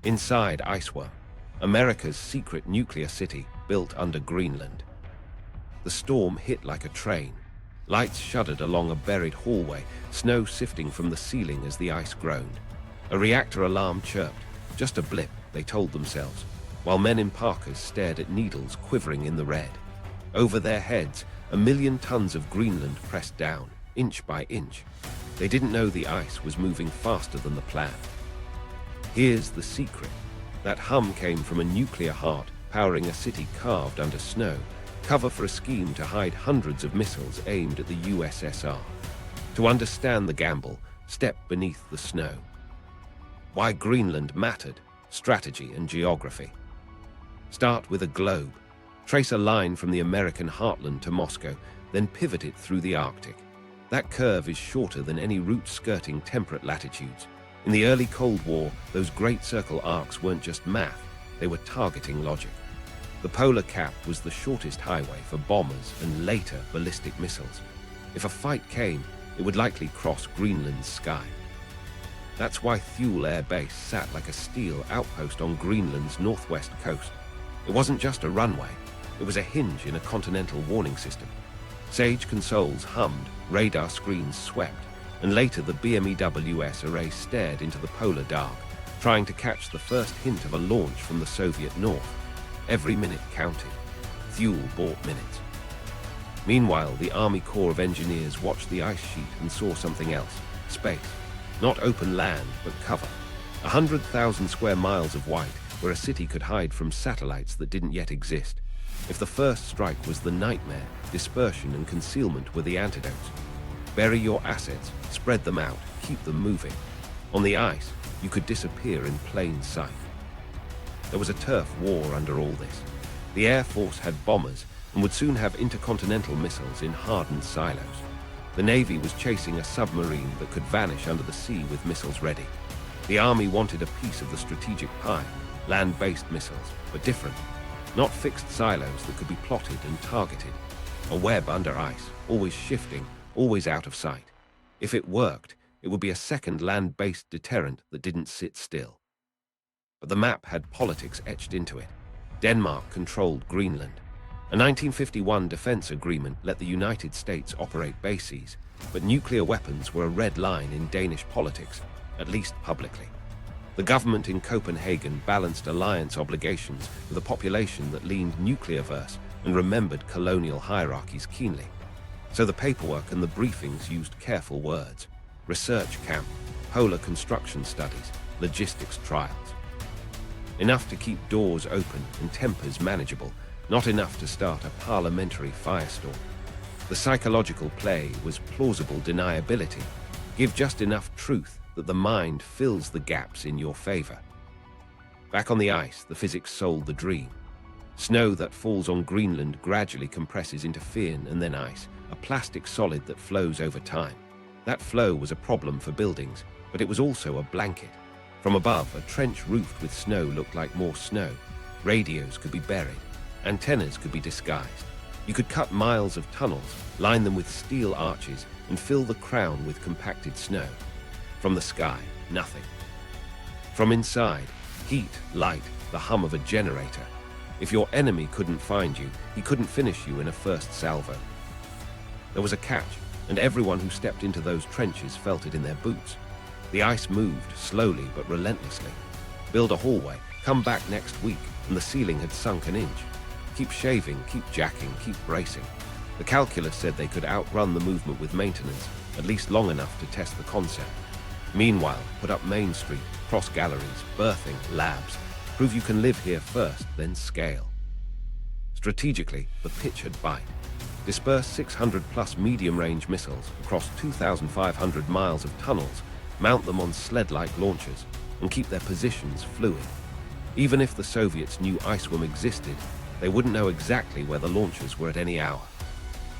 Inside Iceworm, America's secret nuclear city built under Greenland. The storm hit like a train. Lights shuddered along a buried hallway, snow sifting from the ceiling as the ice groaned. A reactor alarm chirped. Just a blip, they told themselves, while men in parkas stared at needles quivering in the red. Over their heads, 1,000,000 tons of Greenland pressed down, inch by inch. They didn't know the ice was moving faster than the plan. Here's the secret. That hum came from a nuclear heart powering a city carved under snow, cover for a scheme to hide hundreds of missiles aimed at the USSR. To understand the gamble, step beneath the snow. Why Greenland mattered, strategy and geography. Start with a globe. Trace a line from the American heartland to Moscow, then pivot it through the Arctic. That curve is shorter than any route skirting temperate latitudes. In the early Cold War, those great circle arcs weren't just math, they were targeting logic. The polar cap was the shortest highway for bombers and later ballistic missiles. If a fight came, it would likely cross Greenland's sky. That's why Thule Air Base sat like a steel outpost on Greenland's northwest coast. It wasn't just a runway, it was a hinge in a continental warning system. Sage consoles hummed, radar screens swept, and later the BMEWS array stared into the polar dark, trying to catch the first hint of a launch from the Soviet north. Every minute counted. Thule bought minutes. Meanwhile, the Army Corps of Engineers watched the ice sheet and saw something else. Space. Not open land, but cover. 100,000 square miles of white, where a city could hide from satellites that didn't yet exist. If the first strike was the nightmare, dispersion and concealment were the antidotes. Bury your assets, spread them out, keep them moving. On the ice, you could disappear in plain sight. There was a turf war under all this. The Air Force had bombers and would soon have intercontinental missiles in hardened silos. The Navy was chasing a submarine that could vanish under the sea with missiles ready. The Army wanted a piece of the strategic pie, land-based missiles, but different. Not fixed silos that could be plotted and targeted. A web under ice, always shifting, always out of sight. If it worked, it would be a second land-based deterrent that didn't sit still. But the map had politics etched into it. Denmark controlled Greenland. A 1951 defense agreement let the United States operate bases, but nuclear weapons were a red line in Danish politics, at least publicly. The government in Copenhagen balanced alliance obligations with a population that leaned nuclear-verse and remembered colonial hierarchies keenly. So the paperwork and the briefings used careful words. Research camp, polar construction studies, logistics trials. Enough to keep doors open and tempers manageable, not enough to start a parliamentary firestorm. The psychological play was plausible deniability. Give just enough truth that the mind fills the gaps in your favor. Back on the ice, the physics sold the dream. Snow that falls on Greenland gradually compresses into firn and then ice, a plastic solid that flows over time. That flow was a problem for buildings, but it was also a blanket. From above, a trench roofed with snow looked like more snow. Radios could be buried. Antennas could be disguised. You could cut miles of tunnels, line them with steel arches, and fill the crown with compacted snow. From the sky, nothing. From inside, heat, light, the hum of a generator. If your enemy couldn't find you, he couldn't finish you in a first salvo. There was a catch, and everyone who stepped into those trenches felt it in their boots. The ice moved, slowly but relentlessly. Build a hallway, come back next week, and the ceiling had sunk an inch. Keep shaving, keep jacking, keep bracing. The calculus said they could outrun the movement with maintenance, at least long enough to test the concept. Meanwhile, put up Main Street, cross galleries, berthing, labs. Prove you can live here first, then scale. Strategically, the pitch had bite. Disperse 600-plus medium-range missiles across 2,500 miles of tunnels, mount them on sled-like launchers, and keep their positions fluid. Even if the Soviets knew Iceworm existed, they wouldn't know exactly where the launchers were at any hour.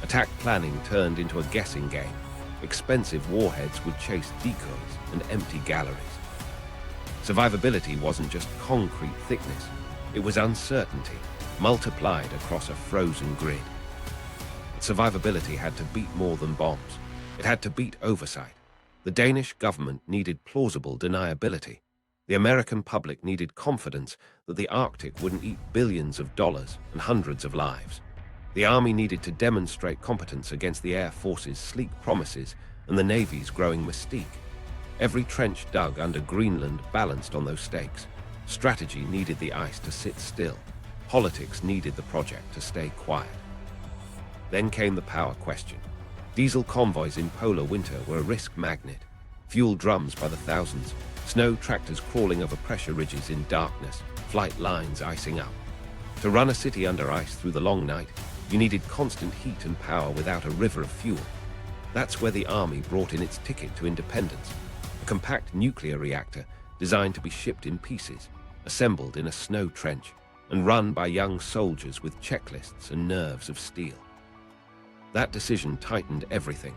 Attack planning turned into a guessing game. Expensive warheads would chase decoys and empty galleries. Survivability wasn't just concrete thickness, it was uncertainty, multiplied across a frozen grid. But survivability had to beat more than bombs. It had to beat oversight. The Danish government needed plausible deniability. The American public needed confidence that the Arctic wouldn't eat billions of dollars and hundreds of lives. The Army needed to demonstrate competence against the Air Force's sleek promises and the Navy's growing mystique. Every trench dug under Greenland balanced on those stakes. Strategy needed the ice to sit still. Politics needed the project to stay quiet. Then came the power question. Diesel convoys in polar winter were a risk magnet. Fuel drums by the thousands, snow tractors crawling over pressure ridges in darkness, flight lines icing up. To run a city under ice through the long night, you needed constant heat and power without a river of fuel. That's where the Army brought in its ticket to independence, a compact nuclear reactor designed to be shipped in pieces, assembled in a snow trench, and run by young soldiers with checklists and nerves of steel. That decision tightened everything.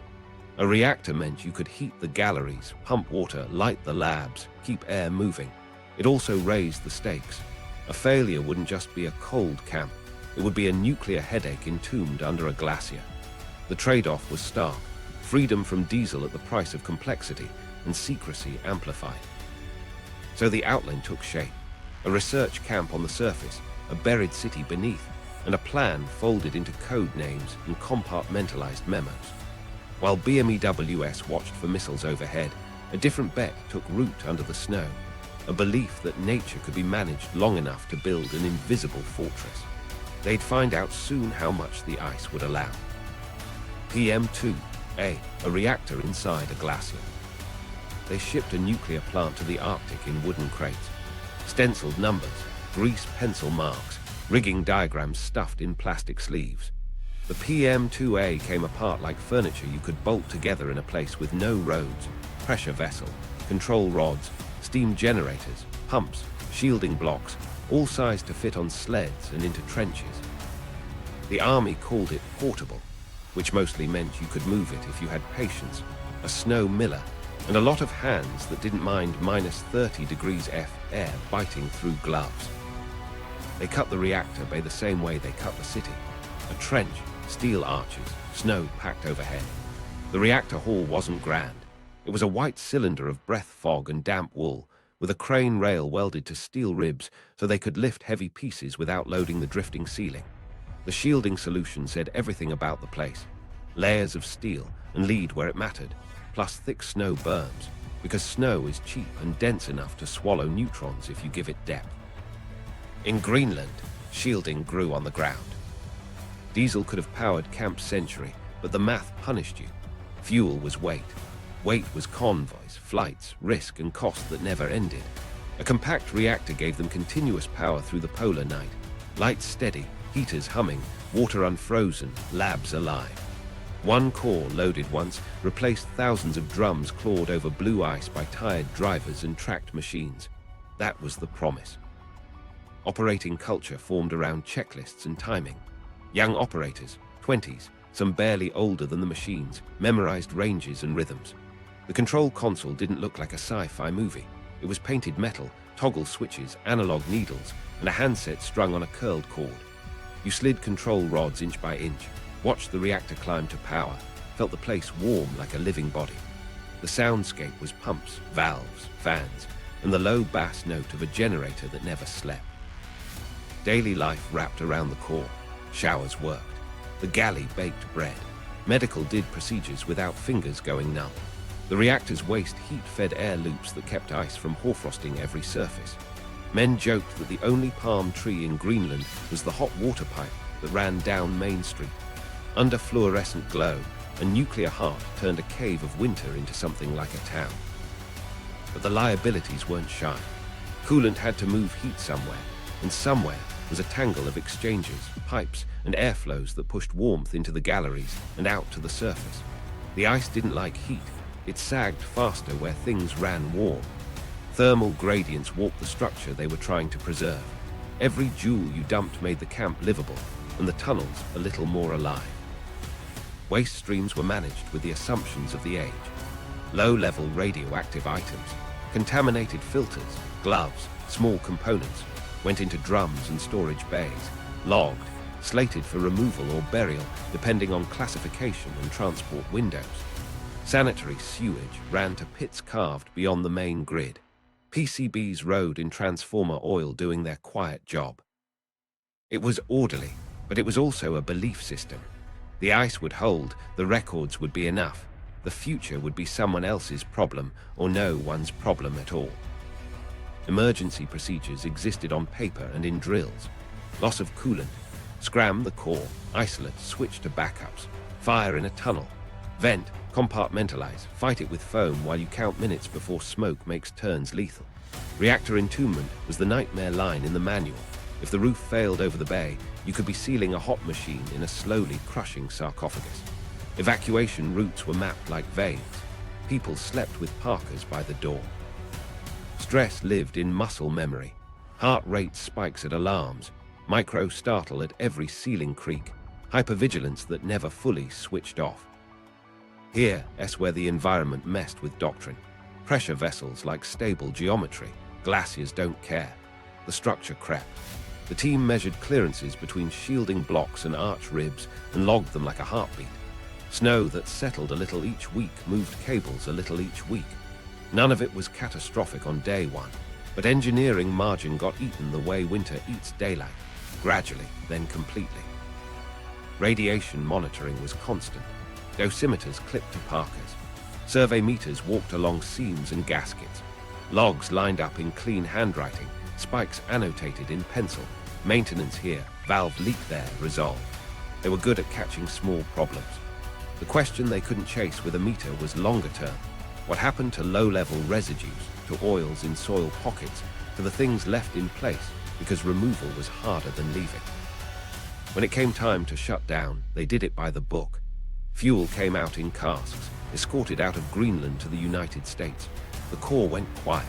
A reactor meant you could heat the galleries, pump water, light the labs, keep air moving. It also raised the stakes. A failure wouldn't just be a cold camp. It would be a nuclear headache entombed under a glacier. The trade-off was stark. Freedom from diesel at the price of complexity, and secrecy amplified. So the outline took shape. A research camp on the surface, a buried city beneath, and a plan folded into code names and compartmentalized memos. While BMEWS watched for missiles overhead, a different bet took root under the snow, a belief that nature could be managed long enough to build an invisible fortress. They'd find out soon how much the ice would allow. PM2A, a reactor inside a glacier. They shipped a nuclear plant to the Arctic in wooden crates. Stenciled numbers, grease pencil marks, rigging diagrams stuffed in plastic sleeves. The PM2A came apart like furniture you could bolt together in a place with no roads, pressure vessel, control rods, steam generators, pumps, shielding blocks, all sized to fit on sleds and into trenches. The Army called it portable, which mostly meant you could move it if you had patience, a snow miller, and a lot of hands that didn't mind minus 30 degrees F air biting through gloves. They cut the reactor by the same way they cut the city. A trench, steel arches, snow packed overhead. The reactor hall wasn't grand. It was a white cylinder of breath fog and damp wool, with a crane rail welded to steel ribs so they could lift heavy pieces without loading the drifting ceiling. The shielding solution said everything about the place. Layers of steel and lead where it mattered, plus thick snow berms, because snow is cheap and dense enough to swallow neutrons if you give it depth. In Greenland, shielding grew on the ground. Diesel could have powered Camp Century, but the math punished you. Fuel was weight. Weight was convoys, flights, risk, and cost that never ended. A compact reactor gave them continuous power through the polar night. Lights steady, heaters humming, water unfrozen, labs alive. One core, loaded once, replaced thousands of drums clawed over blue ice by tired drivers and tracked machines. That was the promise. Operating culture formed around checklists and timing. Young operators, 20s, some barely older than the machines, memorized ranges and rhythms. The control console didn't look like a sci-fi movie. It was painted metal, toggle switches, analog needles, and a handset strung on a curled cord. You slid control rods inch by inch, watched the reactor climb to power, felt the place warm like a living body. The soundscape was pumps, valves, fans, and the low bass note of a generator that never slept. Daily life wrapped around the core. Showers worked. The galley baked bread. Medical did procedures without fingers going numb. The reactor's waste heat-fed air loops that kept ice from hoarfrosting every surface. Men joked that the only palm tree in Greenland was the hot water pipe that ran down Main Street. Under fluorescent glow, a nuclear heart turned a cave of winter into something like a town. But the liabilities weren't shy. Coolant had to move heat somewhere, and somewhere was a tangle of exchangers, pipes, and airflows that pushed warmth into the galleries and out to the surface. The ice didn't like heat. It sagged faster where things ran warm. Thermal gradients warped the structure they were trying to preserve. Every joule you dumped made the camp livable, and the tunnels a little more alive. Waste streams were managed with the assumptions of the age. Low-level radioactive items, contaminated filters, gloves, small components, went into drums and storage bays, logged, slated for removal or burial depending on classification and transport windows. Sanitary sewage ran to pits carved beyond the main grid. PCBs rode in transformer oil doing their quiet job. It was orderly, but it was also a belief system. The ice would hold, the records would be enough. The future would be someone else's problem or no one's problem at all. Emergency procedures existed on paper and in drills. Loss of coolant, scram the core, isolate, switch to backups, fire in a tunnel, vent, compartmentalize, fight it with foam while you count minutes before smoke makes turns lethal. Reactor entombment was the nightmare line in the manual. If the roof failed over the bay, you could be sealing a hot machine in a slowly crushing sarcophagus. Evacuation routes were mapped like veins. People slept with parkas by the door. Stress lived in muscle memory. Heart rate spikes at alarms, micro startle at every ceiling creak, hypervigilance that never fully switched off. Here's where the environment messed with doctrine. Pressure vessels like stable geometry. Glaciers don't care. The structure crept. The team measured clearances between shielding blocks and arch ribs and logged them like a heartbeat. Snow that settled a little each week moved cables a little each week. None of it was catastrophic on day one, but engineering margin got eaten the way winter eats daylight, gradually, then completely. Radiation monitoring was constant. Dosimeters clipped to parkers. Survey meters walked along seams and gaskets. Logs lined up in clean handwriting, spikes annotated in pencil. Maintenance here, valve leak there, resolved. They were good at catching small problems. The question they couldn't chase with a meter was longer term. What happened to low-level residues, to oils in soil pockets, to the things left in place because removal was harder than leaving? When it came time to shut down, they did it by the book. Fuel came out in casks, escorted out of Greenland to the United States. The core went quiet,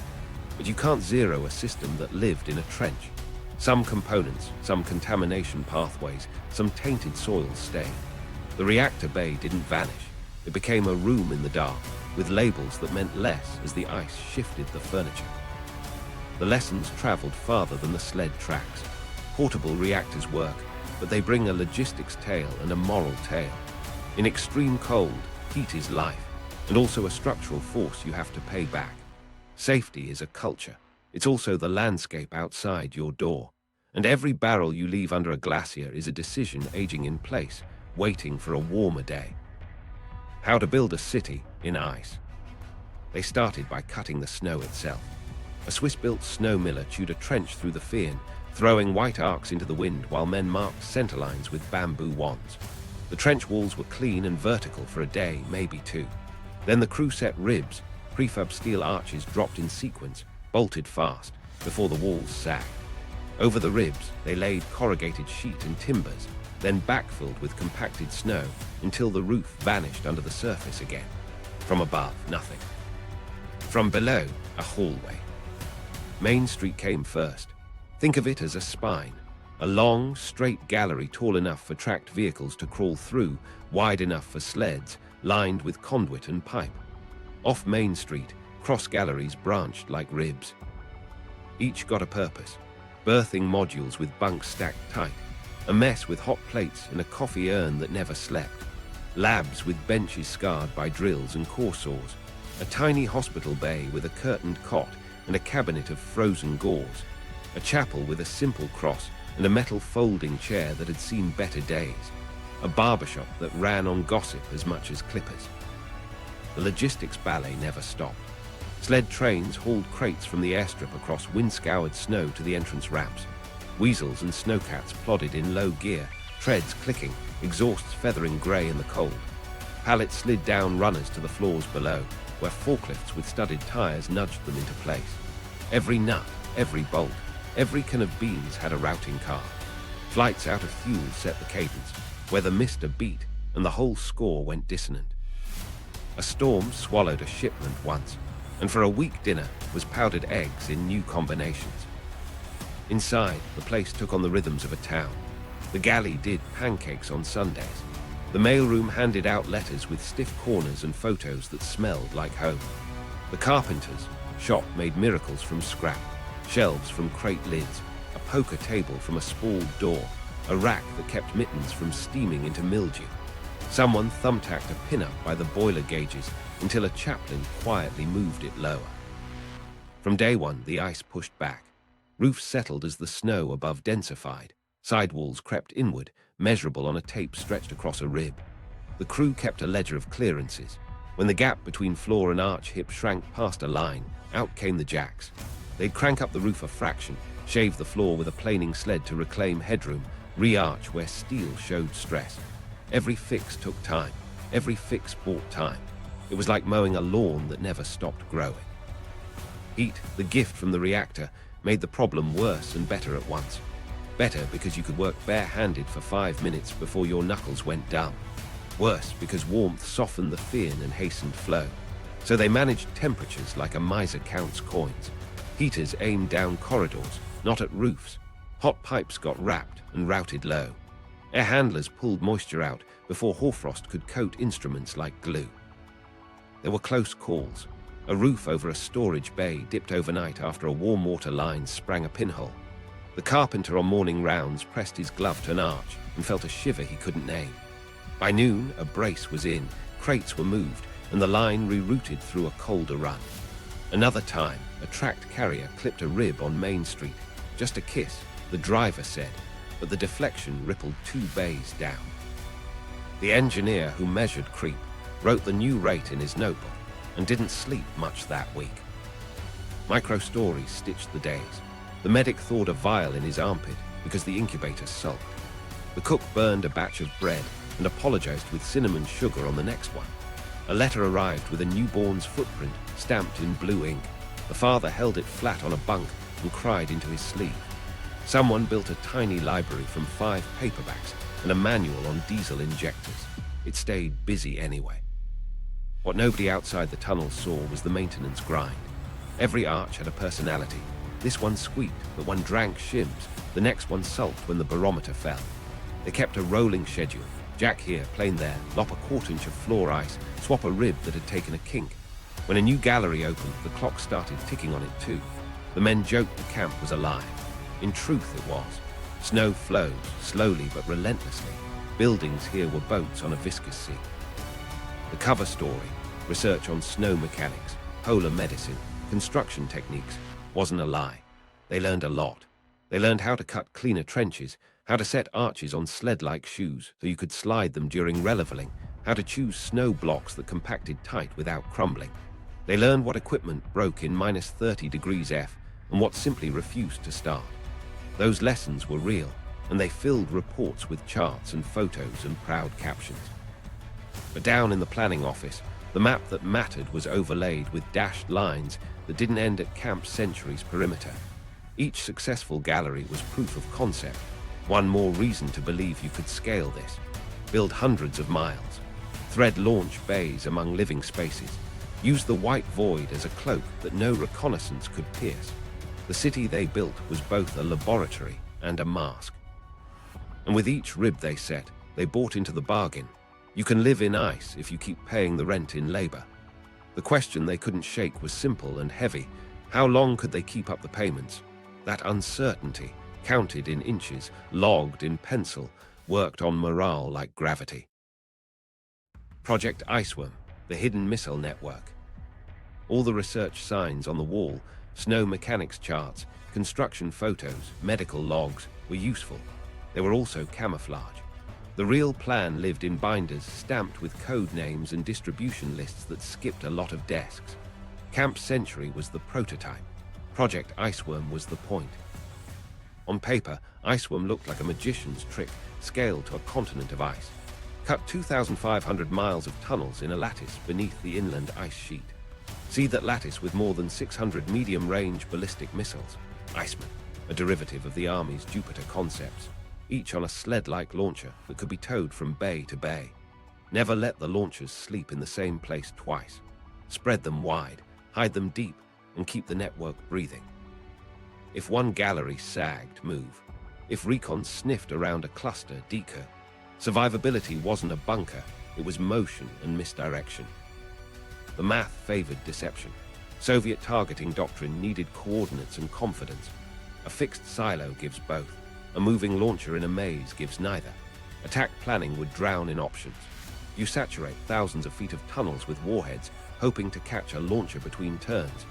but you can't zero a system that lived in a trench. Some components, some contamination pathways, some tainted soils stayed. The reactor bay didn't vanish. It became a room in the dark, with labels that meant less as the ice shifted the furniture. The lessons traveled farther than the sled tracks. Portable reactors work, but they bring a logistics tale and a moral tale. In extreme cold, heat is life, and also a structural force you have to pay back. Safety is a culture. It's also the landscape outside your door. And every barrel you leave under a glacier is a decision aging in place, waiting for a warmer day. How to build a city in ice. They started by cutting the snow itself. A Swiss-built snow miller chewed a trench through the Féin, throwing white arcs into the wind while men marked centerlines with bamboo wands. The trench walls were clean and vertical for a day, maybe two. Then the crew set ribs, prefab steel arches dropped in sequence, bolted fast, before the walls sagged. Over the ribs, they laid corrugated sheet and timbers, then backfilled with compacted snow until the roof vanished under the surface again. From above, nothing. From below, a hallway. Main Street came first. Think of it as a spine. A long, straight gallery tall enough for tracked vehicles to crawl through, wide enough for sleds, lined with conduit and pipe. Off Main Street, cross galleries branched like ribs. Each got a purpose. Berthing modules with bunks stacked tight. A mess with hot plates and a coffee urn that never slept. Labs with benches scarred by drills and core saws. A tiny hospital bay with a curtained cot and a cabinet of frozen gauze. A chapel with a simple cross and a metal folding chair that had seen better days. A barbershop that ran on gossip as much as clippers. The logistics ballet never stopped. Sled trains hauled crates from the airstrip across wind-scoured snow to the entrance ramps. Weasels and snowcats plodded in low gear, treads clicking, exhausts feathering grey in the cold. Pallets slid down runners to the floors below, where forklifts with studded tires nudged them into place. Every nut, every bolt, every can of beans had a routing car. Flights out of fuel set the cadence, where the mister beat and the whole score went dissonant. A storm swallowed a shipment once, and for a week dinner was powdered eggs in new combinations. Inside, the place took on the rhythms of a town. The galley did pancakes on Sundays. The mailroom handed out letters with stiff corners and photos that smelled like home. The carpenter's shop made miracles from scrap, shelves from crate lids, a poker table from a spalled door, a rack that kept mittens from steaming into mildew. Someone thumbtacked a pin-up by the boiler gauges until a chaplain quietly moved it lower. From day one, the ice pushed back. Roofs settled as the snow above densified. Sidewalls crept inward, measurable on a tape stretched across a rib. The crew kept a ledger of clearances. When the gap between floor and arch hip shrank past a line, out came the jacks. They'd crank up the roof a fraction, shave the floor with a planing sled to reclaim headroom, re-arch where steel showed stress. Every fix took time. Every fix bought time. It was like mowing a lawn that never stopped growing. Heat, the gift from the reactor, made the problem worse and better at once. Better because you could work bare-handed for 5 minutes before your knuckles went dumb. Worse because warmth softened the fin and hastened flow. So they managed temperatures like a miser counts coins. Heaters aimed down corridors, not at roofs. Hot pipes got wrapped and routed low. Air handlers pulled moisture out before hoarfrost could coat instruments like glue. There were close calls. A roof over a storage bay dipped overnight after a warm water line sprang a pinhole. The carpenter on morning rounds pressed his glove to an arch and felt a shiver he couldn't name. By noon, a brace was in, crates were moved, and the line rerouted through a colder run. Another time, a tracked carrier clipped a rib on Main Street. Just a kiss, the driver said, but the deflection rippled 2 bays down. The engineer who measured creep wrote the new rate in his notebook and didn't sleep much that week. Micro-stories stitched the days. The medic thawed a vial in his armpit because the incubator sulked. The cook burned a batch of bread and apologized with cinnamon sugar on the next one. A letter arrived with a newborn's footprint stamped in blue ink. The father held it flat on a bunk and cried into his sleeve. Someone built a tiny library from 5 paperbacks and a manual on diesel injectors. It stayed busy anyway. What nobody outside the tunnel saw was the maintenance grind. Every arch had a personality. This one squeaked, that one drank shims, the next one sulked when the barometer fell. They kept a rolling schedule. Jack here, plane there, lop a 1/4 inch of floor ice, swap a rib that had taken a kink. When a new gallery opened, the clock started ticking on it too. The men joked the camp was alive. In truth it was. Snow flows, slowly but relentlessly. Buildings here were boats on a viscous sea. The cover story, research on snow mechanics, polar medicine, construction techniques, wasn't a lie. They learned a lot. They learned how to cut cleaner trenches, how to set arches on sled-like shoes so you could slide them during releveling, how to choose snow blocks that compacted tight without crumbling. They learned what equipment broke in -30 degrees F and what simply refused to start. Those lessons were real, and they filled reports with charts and photos and proud captions. But down in the planning office, the map that mattered was overlaid with dashed lines that didn't end at Camp Century's perimeter. Each successful gallery was proof of concept, one more reason to believe you could scale this. Build hundreds of miles, thread launch bays among living spaces, use the white void as a cloak that no reconnaissance could pierce. The city they built was both a laboratory and a mask. And with each rib they set, they bought into the bargain. You can live in ice if you keep paying the rent in labor. The question they couldn't shake was simple and heavy. How long could they keep up the payments? That uncertainty, counted in inches, logged in pencil, worked on morale like gravity. Project Iceworm, the hidden missile network. All the research signs on the wall, snow mechanics charts, construction photos, medical logs, were useful. They were also camouflage. The real plan lived in binders stamped with code names and distribution lists that skipped a lot of desks. Camp Century was the prototype. Project Iceworm was the point. On paper, Iceworm looked like a magician's trick, scaled to a continent of ice. Cut 2,500 miles of tunnels in a lattice beneath the inland ice sheet. See that lattice with more than 600 medium-range ballistic missiles. Iceman, a derivative of the Army's Jupiter concepts, each on a sled-like launcher that could be towed from bay to bay. Never let the launchers sleep in the same place twice. Spread them wide, hide them deep, and keep the network breathing. If one gallery sagged, move. If recon sniffed around a cluster, decoy. Survivability wasn't a bunker, it was motion and misdirection. The math favored deception. Soviet targeting doctrine needed coordinates and confidence. A fixed silo gives both. A moving launcher in a maze gives neither. Attack planning would drown in options. You saturate thousands of feet of tunnels with warheads, hoping to catch a launcher between turns.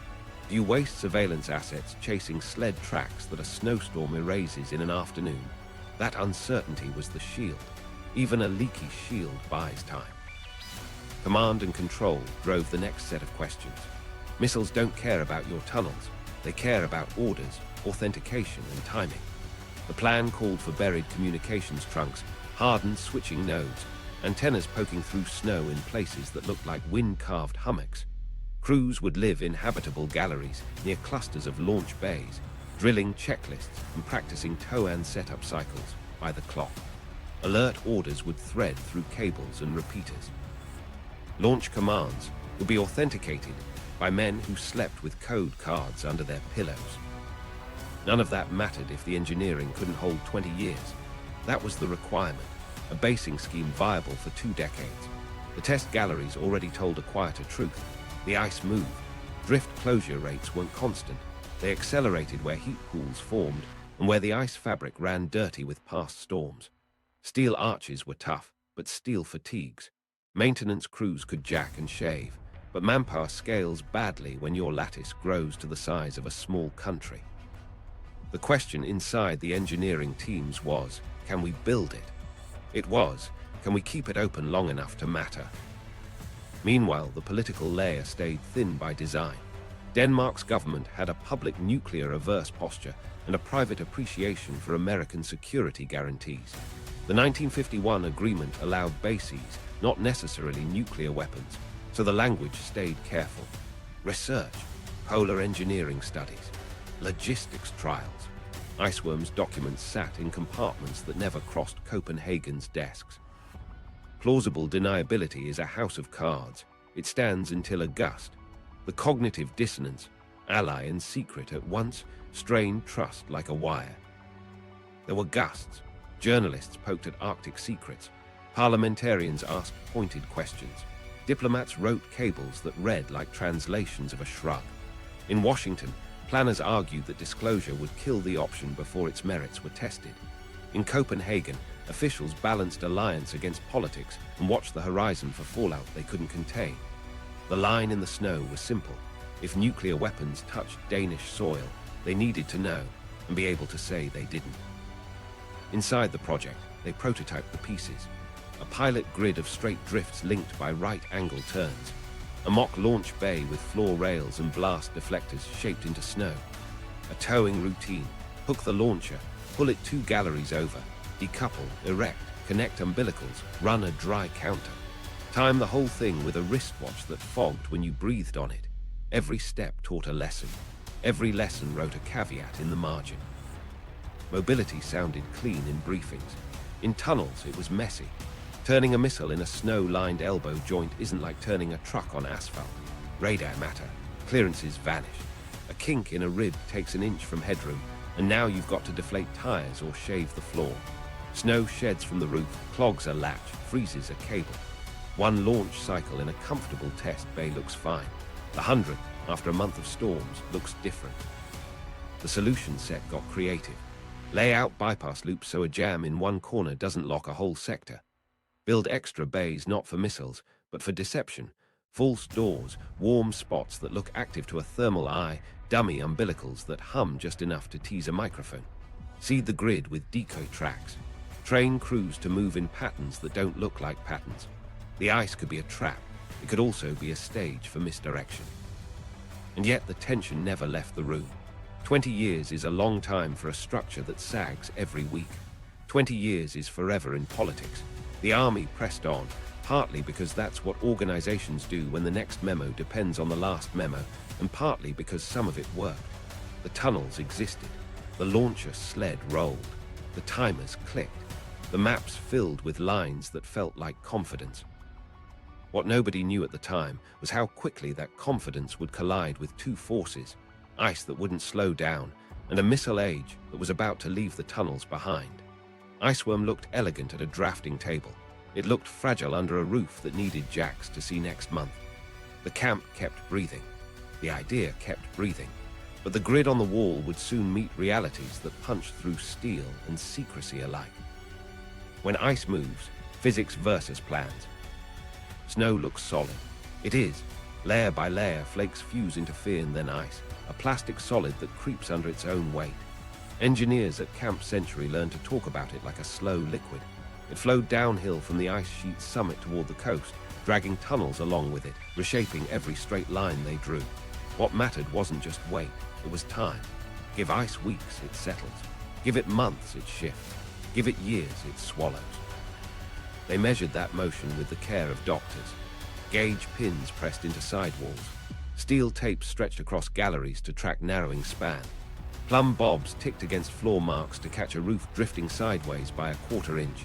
Do you waste surveillance assets chasing sled tracks that a snowstorm erases in an afternoon? That uncertainty was the shield. Even a leaky shield buys time. Command and control drove the next set of questions. Missiles don't care about your tunnels. They care about orders, authentication, and timing. The plan called for buried communications trunks, hardened switching nodes, antennas poking through snow in places that looked like wind-carved hummocks. Crews would live in habitable galleries near clusters of launch bays, drilling checklists and practicing tow-and setup cycles by the clock. Alert orders would thread through cables and repeaters. Launch commands would be authenticated by men who slept with code cards under their pillows. None of that mattered if the engineering couldn't hold 20 years. That was the requirement, a basing scheme viable for 2 decades. The test galleries already told a quieter truth. The ice moved. Drift closure rates weren't constant. They accelerated where heat pools formed and where the ice fabric ran dirty with past storms. Steel arches were tough, but steel fatigues. Maintenance crews could jack and shave, but manpower scales badly when your lattice grows to the size of a small country. The question inside the engineering teams was, can we build it? It was, can we keep it open long enough to matter? Meanwhile, the political layer stayed thin by design. Denmark's government had a public nuclear-averse posture and a private appreciation for American security guarantees. The 1951 agreement allowed bases, not necessarily nuclear weapons, so the language stayed careful. Research, polar engineering studies, logistics trials. Iceworm's documents sat in compartments that never crossed Copenhagen's desks. Plausible deniability is a house of cards. It stands until a gust. The cognitive dissonance, ally and secret at once, strained trust like a wire. There were gusts. Journalists poked at Arctic secrets. Parliamentarians asked pointed questions. Diplomats wrote cables that read like translations of a shrug. In Washington, planners argued that disclosure would kill the option before its merits were tested. In Copenhagen, officials balanced alliance against politics and watched the horizon for fallout they couldn't contain. The line in the snow was simple. If nuclear weapons touched Danish soil, they needed to know and be able to say they didn't. Inside the project, they prototyped the pieces. A pilot grid of straight drifts linked by right-angle turns. A mock launch bay with floor rails and blast deflectors shaped into snow. A towing routine. Hook the launcher, pull it 2 galleries over, decouple, erect, connect umbilicals, run a dry counter. Time the whole thing with a wristwatch that fogged when you breathed on it. Every step taught a lesson. Every lesson wrote a caveat in the margin. Mobility sounded clean in briefings. In tunnels, it was messy. Turning a missile in a snow-lined elbow joint isn't like turning a truck on asphalt. Radar matter. Clearances vanish. A kink in a rib takes an inch from headroom, and now you've got to deflate tires or shave the floor. Snow sheds from the roof, clogs a latch, freezes a cable. One launch cycle in a comfortable test bay looks fine. The 100th, after a month of storms, looks different. The solution set got creative. Lay out bypass loops so a jam in one corner doesn't lock a whole sector. Build extra bays not for missiles, but for deception. False doors, warm spots that look active to a thermal eye, dummy umbilicals that hum just enough to tease a microphone. Seed the grid with decoy tracks. Train crews to move in patterns that don't look like patterns. The ice could be a trap. It could also be a stage for misdirection. And yet the tension never left the room. 20 years is a long time for a structure that sags every week. 20 years is forever in politics. The army pressed on, partly because that's what organizations do when the next memo depends on the last memo, and partly because some of it worked. The tunnels existed. The launcher sled rolled. The timers clicked. The maps filled with lines that felt like confidence. What nobody knew at the time was how quickly that confidence would collide with 2 forces, ice that wouldn't slow down, and a missile age that was about to leave the tunnels behind. Iceworm looked elegant at a drafting table. It looked fragile under a roof that needed jacks to see next month. The camp kept breathing. The idea kept breathing. But the grid on the wall would soon meet realities that punched through steel and secrecy alike. When ice moves, physics versus plans. Snow looks solid. It is. Layer by layer, flakes fuse into fear and then ice. a plastic solid that creeps under its own weight. Engineers at Camp Century learned to talk about it like a slow liquid. It flowed downhill from the ice sheet's summit toward the coast, dragging tunnels along with it, reshaping every straight line they drew. What mattered wasn't just weight, it was time. Give ice weeks, it settles. Give it months, it shifts. Give it years, it swallows. They measured that motion with the care of doctors. Gauge pins pressed into sidewalls. Steel tapes stretched across galleries to track narrowing span. Plumb bobs ticked against floor marks to catch a roof drifting sideways by a quarter inch.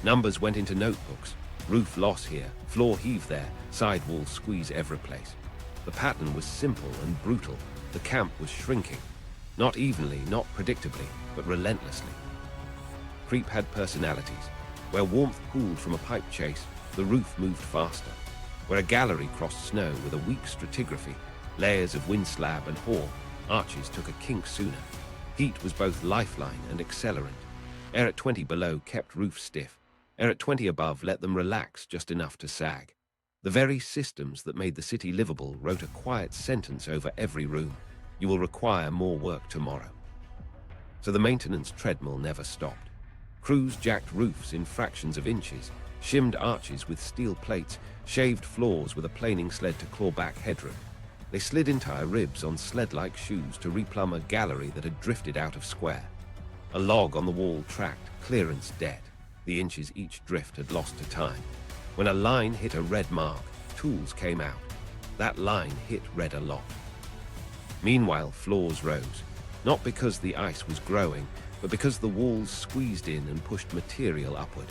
Numbers went into notebooks. Roof loss here, floor heave there, sidewalls squeeze every place. The pattern was simple and brutal. The camp was shrinking. Not evenly, not predictably, but relentlessly. Creep had personalities. Where warmth pooled from a pipe chase, the roof moved faster. Where a gallery crossed snow with a weak stratigraphy, layers of wind slab and hoar, arches took a kink sooner. Heat was both lifeline and accelerant. Air at 20 below kept roofs stiff. Air at 20 above let them relax just enough to sag. The very systems that made the city livable wrote a quiet sentence over every room. You will require more work tomorrow. So the maintenance treadmill never stopped. Crews jacked roofs in fractions of inches, shimmed arches with steel plates, shaved floors with a planing sled to claw back headroom. They slid entire ribs on sled-like shoes to replumb a gallery that had drifted out of square. A log on the wall tracked, clearance dead. The inches each drift had lost to time. When a line hit a red mark, tools came out. That line hit red a lot. Meanwhile, floors rose, not because the ice was growing, but because the walls squeezed in and pushed material upward.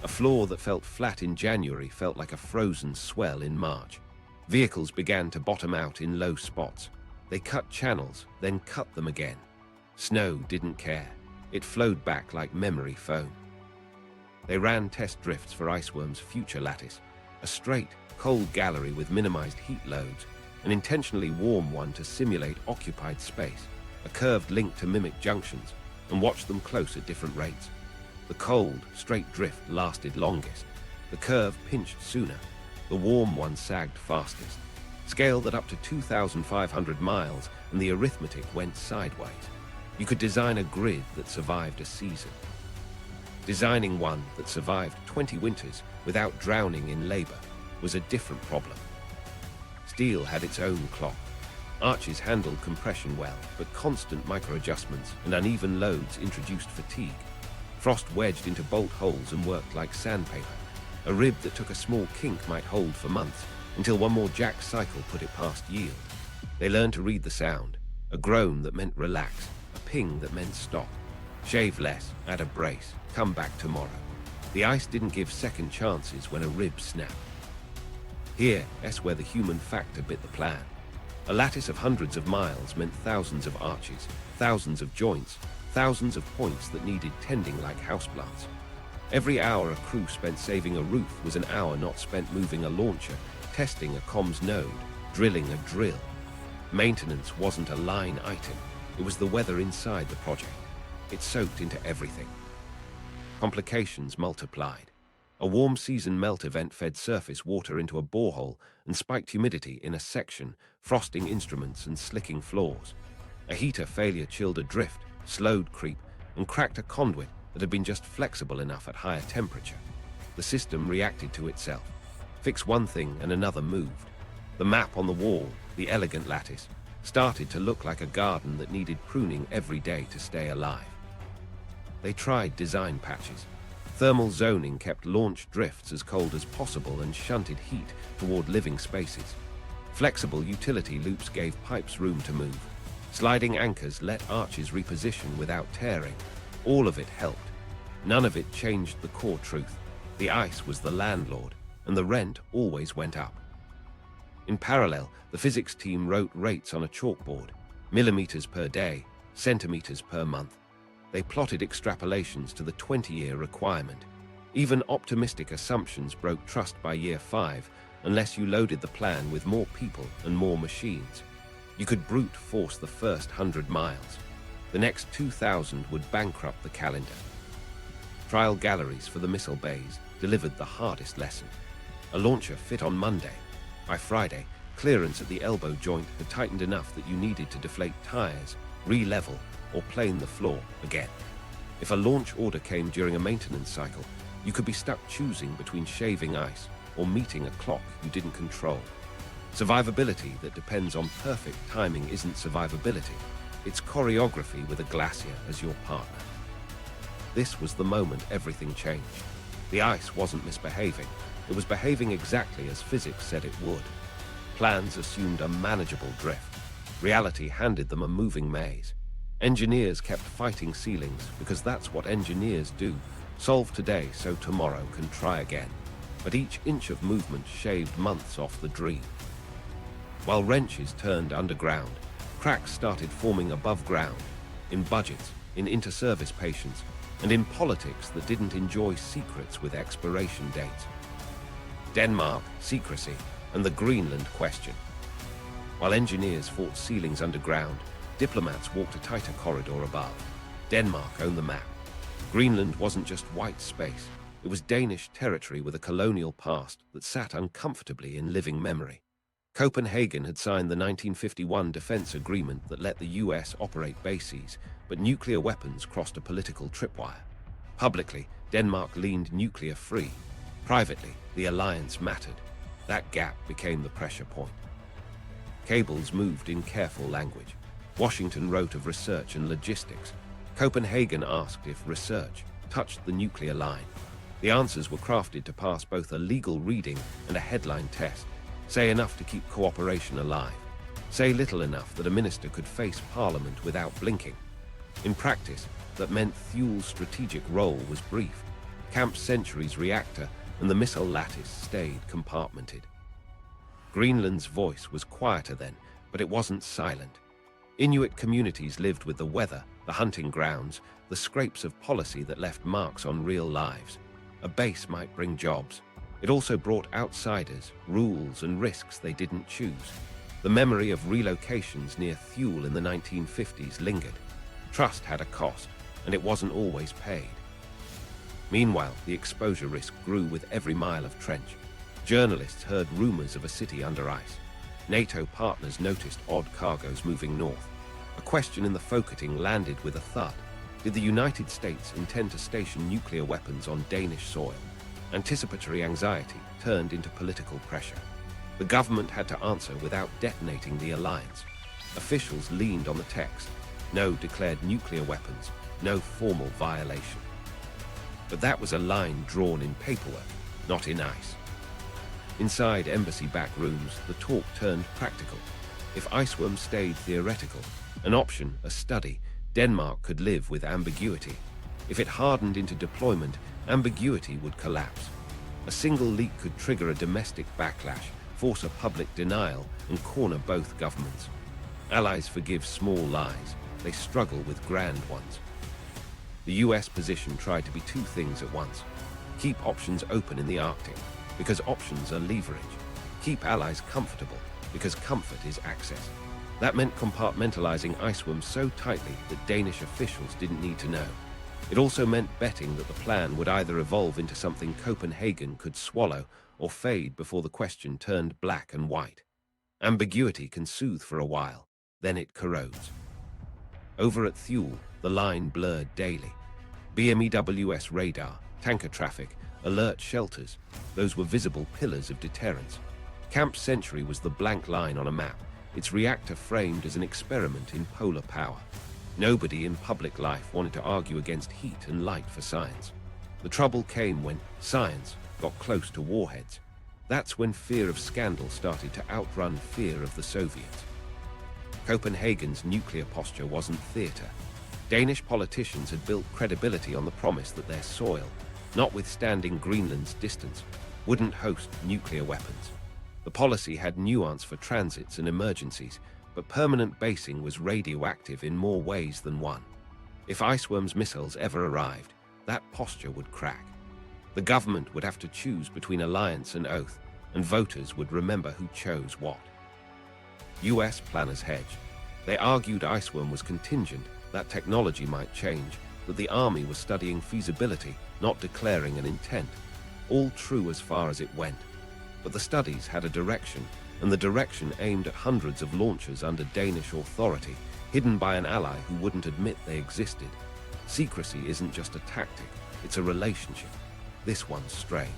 A floor that felt flat in January felt like a frozen swell in March. Vehicles began to bottom out in low spots. They cut channels, then cut them again. Snow didn't care. It flowed back like memory foam. They ran test drifts for Iceworm's future lattice, a straight, cold gallery with minimized heat loads, an intentionally warm one to simulate occupied space, a curved link to mimic junctions, and watch them close at different rates. The cold, straight drift lasted longest. The curve pinched sooner. The warm one sagged fastest. Scale that up to 2,500 miles, and the arithmetic went sideways. You could design a grid that survived a season. Designing one that survived 20 winters without drowning in labor was a different problem. Steel had its own clock. Arches handled compression well, but constant micro-adjustments and uneven loads introduced fatigue. Frost wedged into bolt holes and worked like sandpaper. A rib that took a small kink might hold for months, until one more jack cycle put it past yield. They learned to read the sound, a groan that meant relax, a ping that meant stop. Shave less, add a brace, come back tomorrow. The ice didn't give second chances when a rib snapped. Here's where the human factor bit the plan. A lattice of hundreds of miles meant thousands of arches, thousands of joints, thousands of points that needed tending like houseplants. Every hour a crew spent saving a roof was an hour not spent moving a launcher, testing a comms node, drilling a drill. Maintenance wasn't a line item, it was the weather inside the project. It soaked into everything. Complications multiplied. A warm season melt event fed surface water into a borehole and spiked humidity in a section, frosting instruments and slicking floors. A heater failure chilled a drift, slowed creep, and cracked a conduit that had been just flexible enough at higher temperature. The system reacted to itself. Fix one thing and another moved. The map on the wall, the elegant lattice, started to look like a garden that needed pruning every day to stay alive. They tried design patches. Thermal zoning kept launch drifts as cold as possible and shunted heat toward living spaces. Flexible utility loops gave pipes room to move. Sliding anchors let arches reposition without tearing. All of it helped. None of it changed the core truth. The ice was the landlord, and the rent always went up. In parallel, the physics team wrote rates on a chalkboard, millimeters per day, centimeters per month. They plotted extrapolations to the 20-year requirement. Even optimistic assumptions broke trust by year 5, unless you loaded the plan with more people and more machines. You could brute force the first 100 miles. The next 2,000 would bankrupt the calendar. Trial galleries for the missile bays delivered the hardest lesson. A launcher fit on Monday. By Friday, Clearance at the elbow joint had tightened enough that you needed to deflate tires, re-level, or plane the floor again. If a launch order came during a maintenance cycle, you could be stuck choosing between shaving ice or meeting a clock you didn't control. Survivability that depends on perfect timing isn't survivability. It's choreography with a glacier as your partner. This was the moment everything changed. The ice wasn't misbehaving. It was behaving exactly as physics said it would. Plans assumed a manageable drift. Reality handed them a moving maze. Engineers kept fighting ceilings because that's what engineers do. Solve today so tomorrow can try again. But each inch of movement shaved months off the dream. While wrenches turned underground, cracks started forming above ground, in budgets, in inter-service patience, and in politics that didn't enjoy secrets with expiration dates. Denmark, Secrecy, and the Greenland question. While engineers fought ceilings underground, diplomats walked a tighter corridor above. Denmark owned the map. Greenland wasn't just white space. It was Danish territory with a colonial past that sat uncomfortably in living memory. Copenhagen had signed the 1951 defense agreement that let the US operate bases, but nuclear weapons crossed a political tripwire. Publicly, Denmark leaned nuclear-free. Privately, the alliance mattered. That gap became the pressure point. Cables moved in careful language. Washington wrote of research and logistics. Copenhagen asked if research touched the nuclear line. The answers were crafted to pass both a legal reading and a headline test. Say enough to keep cooperation alive. Say little enough that a minister could face Parliament without blinking. In practice, that meant Thul's strategic role was brief. Camp Century's reactor and the missile lattice stayed compartmented. Greenland's voice was quieter then, but it wasn't silent. Inuit communities lived with the weather, the hunting grounds, the scrapes of policy that left marks on real lives. A base might bring jobs. It also brought outsiders, rules, and risks they didn't choose. The memory of relocations near Thule in the 1950s lingered. Trust had a cost, and it wasn't always paid. Meanwhile, the exposure risk grew with every mile of trench. Journalists heard rumors of a city under ice. NATO partners noticed odd cargoes moving north. A question in the Folketing landed with a thud. Did the United States intend to station nuclear weapons on Danish soil? Anticipatory anxiety turned into political pressure. The government had to answer without detonating the alliance. Officials leaned on the text. No declared nuclear weapons, no formal violation. But that was a line drawn in paperwork, not in ice. Inside embassy back rooms, the talk turned practical. If Iceworm stayed theoretical, an option, a study, Denmark could live with ambiguity. If it hardened into deployment, ambiguity would collapse. A single leak could trigger a domestic backlash, force a public denial, and corner both governments. Allies forgive small lies. They struggle with grand ones. The US position tried to be two things at once. Keep options open in the Arctic, because options are leverage. Keep allies comfortable, because comfort is access. That meant compartmentalizing Iceworm so tightly that Danish officials didn't need to know. It also meant betting that the plan would either evolve into something Copenhagen could swallow or fade before the question turned black and white. Ambiguity can soothe for a while, then it corrodes. Over at Thule, the line blurred daily. BMEWS radar, tanker traffic, alert shelters, those were visible pillars of deterrence. Camp Century was the blank line on a map, its reactor framed as an experiment in polar power. Nobody in public life wanted to argue against heat and light for science. The trouble came when science got close to warheads. That's when fear of scandal started to outrun fear of the Soviets. Copenhagen's nuclear posture wasn't theater. Danish politicians had built credibility on the promise that their soil, notwithstanding Greenland's distance, wouldn't host nuclear weapons. The policy had nuance for transits and emergencies, but permanent basing was radioactive in more ways than one. If Iceworm's missiles ever arrived, that posture would crack. The government would have to choose between alliance and oath, and voters would remember who chose what. US planners hedged. They argued Iceworm was contingent, that technology might change, that the army was studying feasibility, not declaring an intent. All true as far as it went. But the studies had a direction, and the direction aimed at hundreds of launchers under Danish authority, hidden by an ally who wouldn't admit they existed. Secrecy isn't just a tactic, it's a relationship. This one's strained.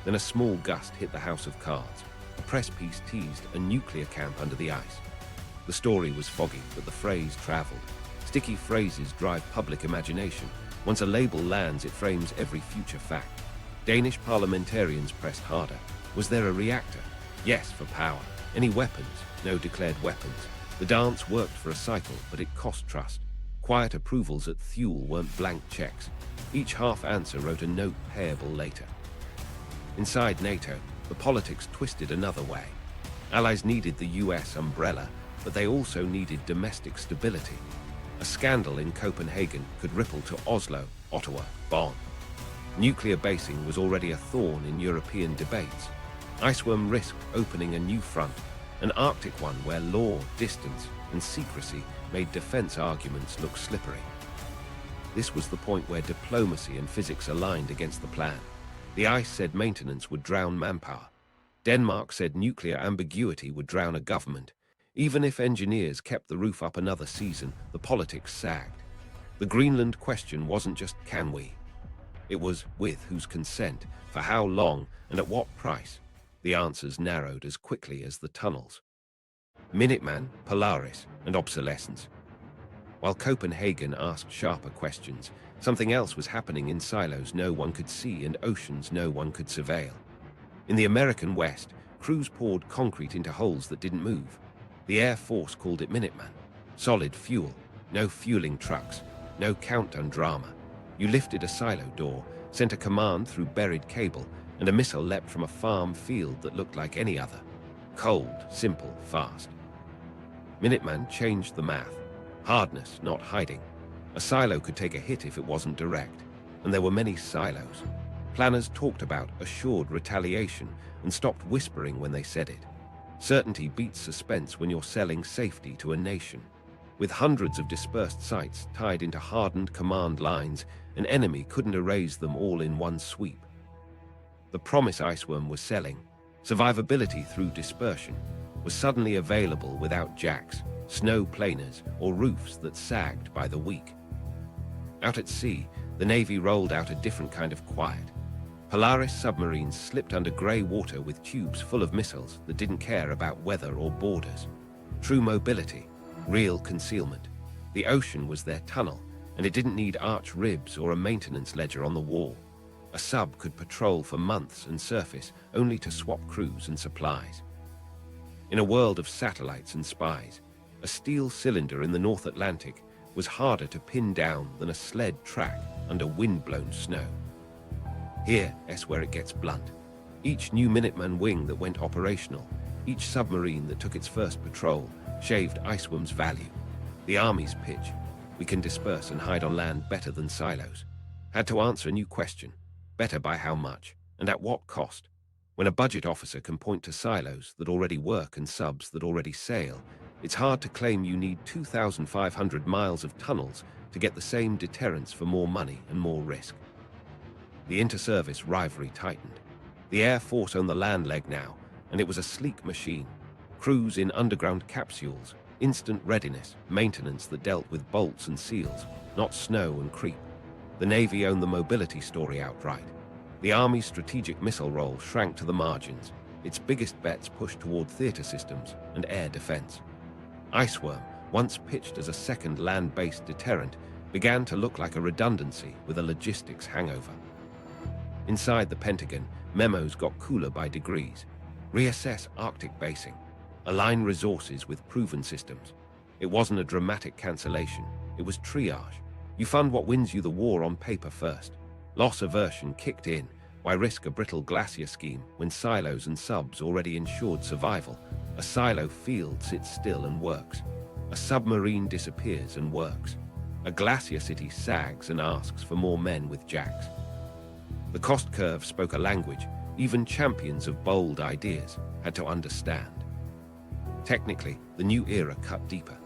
Then a small gust hit the House of Cards. A press piece teased a nuclear camp under the ice. The story was foggy, but the phrase traveled. Sticky phrases drive public imagination. Once a label lands, it frames every future fact. Danish parliamentarians pressed harder. Was there a reactor? Yes, for power. Any weapons? No declared weapons. The dance worked for a cycle, but it cost trust. Quiet approvals at Thule weren't blank checks. Each half answer wrote a note payable later. Inside NATO, the politics twisted another way. Allies needed the US umbrella, but they also needed domestic stability. A scandal in Copenhagen could ripple to Oslo, Ottawa, Bonn. Nuclear basing was already a thorn in European debates. Iceworm risked opening a new front, an Arctic one where law, distance, and secrecy made defense arguments look slippery. This was the point where diplomacy and physics aligned against the plan. The ice said maintenance would drown manpower. Denmark said nuclear ambiguity would drown a government. Even if engineers kept the roof up another season, the politics sagged. The Greenland question wasn't just can we? It was with whose consent, for how long, and at what price. The answers narrowed as quickly as the tunnels. Minuteman, Polaris, and obsolescence. While Copenhagen asked sharper questions, something else was happening in silos no one could see and oceans no one could surveil. In the American West, crews poured concrete into holes that didn't move. The Air Force called it Minuteman. Solid fuel, no fueling trucks, no countdown drama. You lifted a silo door, sent a command through buried cable, and a missile leapt from a farm field that looked like any other. Cold, simple, fast. Minuteman changed the math. Hardness, not hiding. A silo could take a hit if it wasn't direct, and there were many silos. Planners talked about assured retaliation and stopped whispering when they said it. Certainty beats suspense when you're selling safety to a nation. With hundreds of dispersed sites tied into hardened command lines, an enemy couldn't erase them all in one sweep. The promise Iceworm was selling, survivability through dispersion, was suddenly available without jacks, snow planers, or roofs that sagged by the week. Out at sea, the Navy rolled out a different kind of quiet. Polaris submarines slipped under grey water with tubes full of missiles that didn't care about weather or borders. True mobility, real concealment. The ocean was their tunnel, and it didn't need arch ribs or a maintenance ledger on the wall. A sub could patrol for months and surface only to swap crews and supplies. In a world of satellites and spies, a steel cylinder in the North Atlantic was harder to pin down than a sled track under wind-blown snow. Here's where it gets blunt. Each new Minuteman wing that went operational, each submarine that took its first patrol, shaved Iceworm's value. The Army's pitch, we can disperse and hide on land better than silos, had to answer a new question. Better by how much, and at what cost? When a budget officer can point to silos that already work and subs that already sail, it's hard to claim you need 2,500 miles of tunnels to get the same deterrence for more money and more risk. The inter-service rivalry tightened. The Air Force owned the land leg now, and it was a sleek machine. Crews in underground capsules, instant readiness, maintenance that dealt with bolts and seals, not snow and creep. The Navy owned the mobility story outright. The Army's strategic missile role shrank to the margins, its biggest bets pushed toward theater systems and air defense. Iceworm, once pitched as a second land-based deterrent, began to look like a redundancy with a logistics hangover. Inside the Pentagon, memos got cooler by degrees. Reassess Arctic basing. Align resources with proven systems. It wasn't a dramatic cancellation, it was triage. You fund what wins you the war on paper first. Loss aversion kicked in. Why risk a brittle glacier scheme when silos and subs already ensured survival? A silo field sits still and works. A submarine disappears and works. A glacier city sags and asks for more men with jacks. The cost curve spoke a language even champions of bold ideas had to understand. Technically, the new era cut deeper.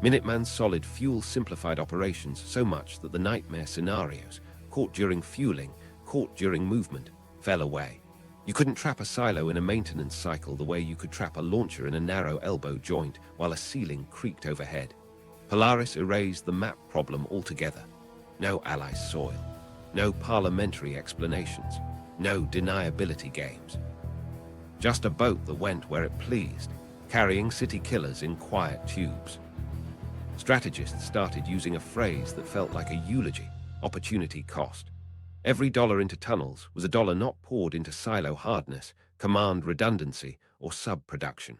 Minuteman's solid fuel simplified operations so much that the nightmare scenarios, caught during fueling, caught during movement, fell away. You couldn't trap a silo in a maintenance cycle the way you could trap a launcher in a narrow elbow joint while a ceiling creaked overhead. Polaris erased the map problem altogether. No ally soil, no parliamentary explanations, no deniability games. Just a boat that went where it pleased, carrying city killers in quiet tubes. Strategists started using a phrase that felt like a eulogy: opportunity cost. Every dollar into tunnels was a dollar not poured into silo hardness, command redundancy, or sub-production.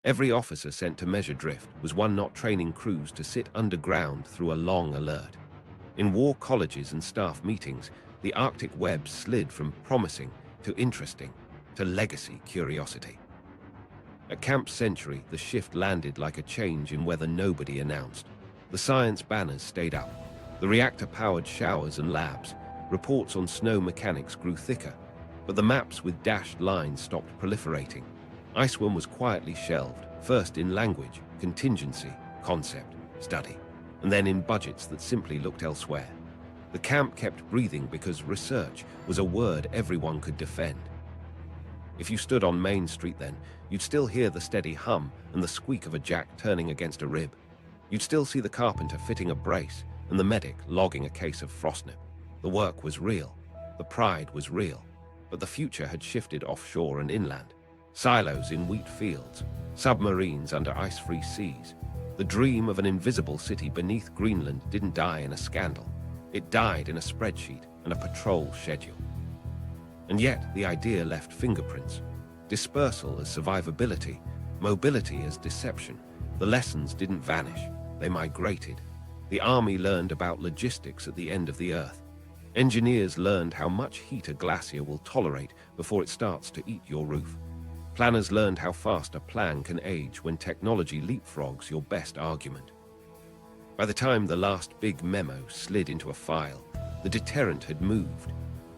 Every officer sent to measure drift was one not training crews to sit underground through a long alert. In war colleges and staff meetings, the Arctic web slid from promising to interesting to legacy curiosity. At Camp Century, the shift landed like a change in weather nobody announced. The science banners stayed up. The reactor-powered showers and labs. Reports on snow mechanics grew thicker, but the maps with dashed lines stopped proliferating. Iceworm was quietly shelved, first in language, contingency, concept, study, and then in budgets that simply looked elsewhere. The camp kept breathing because research was a word everyone could defend. If you stood on Main Street then, you'd still hear the steady hum and the squeak of a jack turning against a rib. You'd still see the carpenter fitting a brace and the medic logging a case of frostnip. The work was real, the pride was real, but the future had shifted offshore and inland. Silos in wheat fields, submarines under ice-free seas. The dream of an invisible city beneath Greenland didn't die in a scandal. It died in a spreadsheet and a patrol schedule. And yet the idea left fingerprints. Dispersal as survivability, mobility as deception. The lessons didn't vanish, they migrated. The army learned about logistics at the end of the earth. Engineers learned how much heat a glacier will tolerate before it starts to eat your roof. Planners learned how fast a plan can age when technology leapfrogs your best argument. By the time the last big memo slid into a file, the deterrent had moved,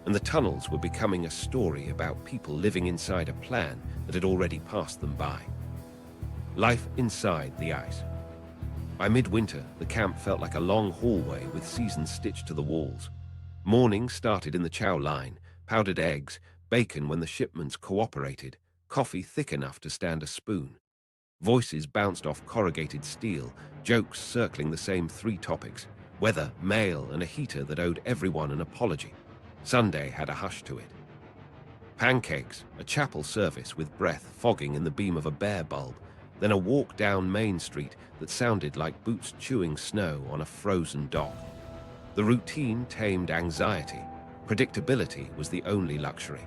and the tunnels were becoming a story about people living inside a plan that had already passed them by. Life inside the ice. By midwinter, the camp felt like a long hallway with seasons stitched to the walls. Morning started in the chow line, powdered eggs, bacon when the shipments cooperated, coffee thick enough to stand a spoon. Voices bounced off corrugated steel, jokes circling the same three topics: weather, mail, and a heater that owed everyone an apology. Sunday had a hush to it. Pancakes, a chapel service with breath fogging in the beam of a bare bulb, then a walk down Main Street that sounded like boots chewing snow on a frozen dock. The routine tamed anxiety. Predictability was the only luxury.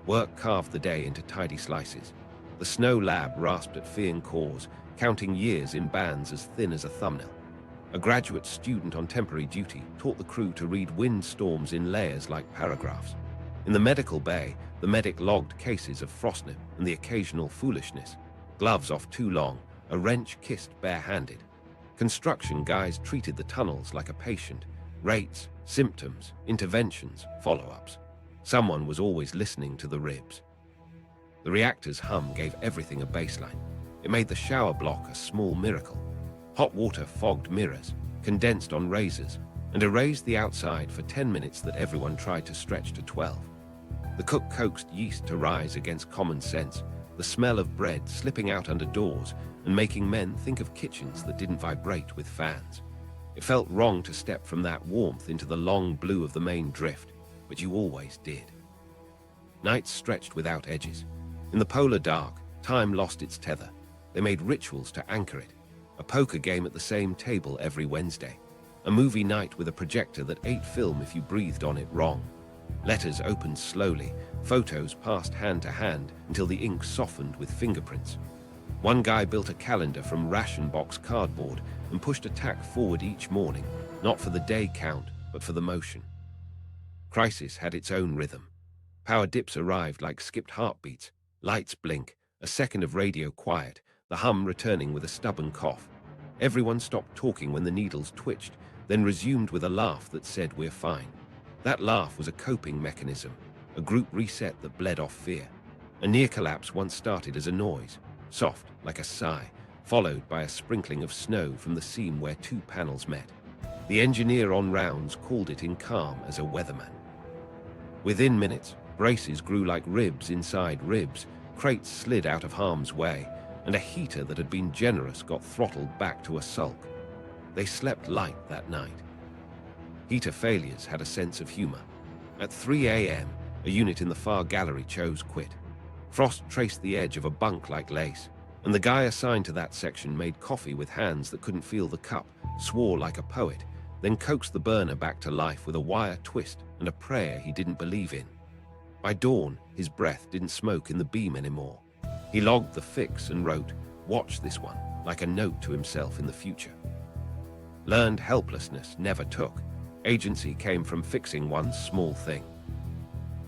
Work carved the day into tidy slices. The snow lab rasped at Fian cores, counting years in bands as thin as a thumbnail. A graduate student on temporary duty taught the crew to read wind storms in layers like paragraphs. In the medical bay, the medic logged cases of frostnip and the occasional foolishness. Gloves off too long, a wrench kissed bare-handed. Construction guys treated the tunnels like a patient. Rates, symptoms, interventions, follow-ups. Someone was always listening to the ribs. The reactor's hum gave everything a baseline. It made the shower block a small miracle. Hot water fogged mirrors, condensed on razors, and erased the outside for 10 minutes that everyone tried to stretch to 12. The cook coaxed yeast to rise against common sense, the smell of bread slipping out under doors and making men think of kitchens that didn't vibrate with fans. It felt wrong to step from that warmth into the long blue of the main drift, but you always did. Nights stretched without edges. In the polar dark, time lost its tether. They made rituals to anchor it. A poker game at the same table every Wednesday. A movie night with a projector that ate film if you breathed on it wrong. Letters opened slowly, photos passed hand to hand until the ink softened with fingerprints. One guy built a calendar from ration box cardboard and pushed a tack forward each morning, not for the day count, but for the motion. Crisis had its own rhythm. Power dips arrived like skipped heartbeats. Lights blink, a second of radio quiet, the hum returning with a stubborn cough. Everyone stopped talking when the needles twitched, then resumed with a laugh that said we're fine. That laugh was a coping mechanism, a group reset that bled off fear. A near collapse once started as a noise, soft like a sigh, followed by a sprinkling of snow from the seam where two panels met. The engineer on rounds called it in calm as a weatherman. Within minutes, Braces grew like ribs inside ribs, crates slid out of harm's way, and a heater that had been generous got throttled back to a sulk. They slept light that night. Heater failures had a sense of humor. At 3 a.m., a unit in the far gallery chose quit. Frost traced the edge of a bunk like lace, and the guy assigned to that section made coffee with hands that couldn't feel the cup, swore like a poet, then coaxed the burner back to life with a wire twist and a prayer he didn't believe in. By dawn, his breath didn't smoke in the beam anymore. He logged the fix and wrote, "Watch this one," like a note to himself in the future. Learned helplessness never took. Agency came from fixing one small thing.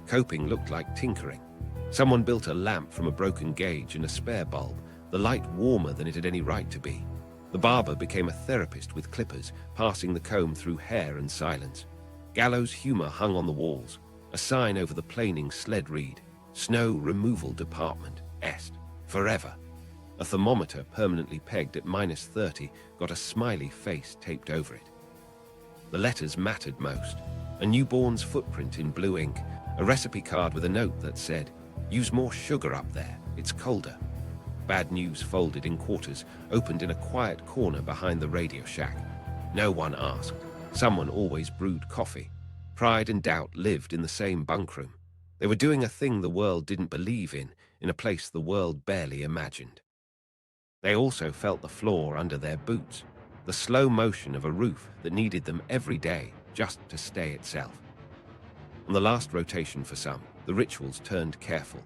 Coping looked like tinkering. Someone built a lamp from a broken gauge and a spare bulb, the light warmer than it had any right to be. The barber became a therapist with clippers, passing the comb through hair and silence. Gallows humor hung on the walls. A sign over the planing sled read, "Snow Removal Department, Est, Forever." A thermometer permanently pegged at -30 got a smiley face taped over it. The letters mattered most. A newborn's footprint in blue ink, a recipe card with a note that said, "Use more sugar up there, it's colder." Bad news folded in quarters, opened in a quiet corner behind the radio shack. No one asked. Someone always brewed coffee. Pride and doubt lived in the same bunkroom. They were doing a thing the world didn't believe in a place the world barely imagined. They also felt the floor under their boots, the slow motion of a roof that needed them every day just to stay itself. On the last rotation for some, the rituals turned careful.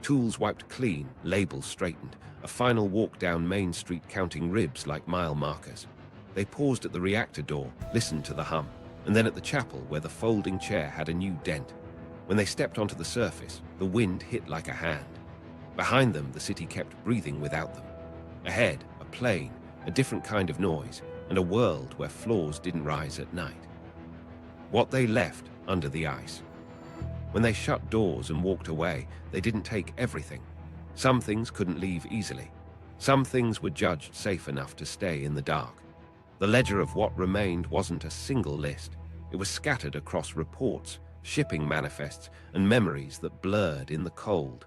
Tools wiped clean, labels straightened, a final walk down Main Street counting ribs like mile markers. They paused at the reactor door, listened to the hum, and then at the chapel where the folding chair had a new dent. When they stepped onto the surface, the wind hit like a hand. Behind them, the city kept breathing without them. Ahead, a plane, a different kind of noise, and a world where floors didn't rise at night. What they left under the ice. When they shut doors and walked away, they didn't take everything. Some things couldn't leave easily. Some things were judged safe enough to stay in the dark. The ledger of what remained wasn't a single list. It was scattered across reports, shipping manifests, and memories that blurred in the cold.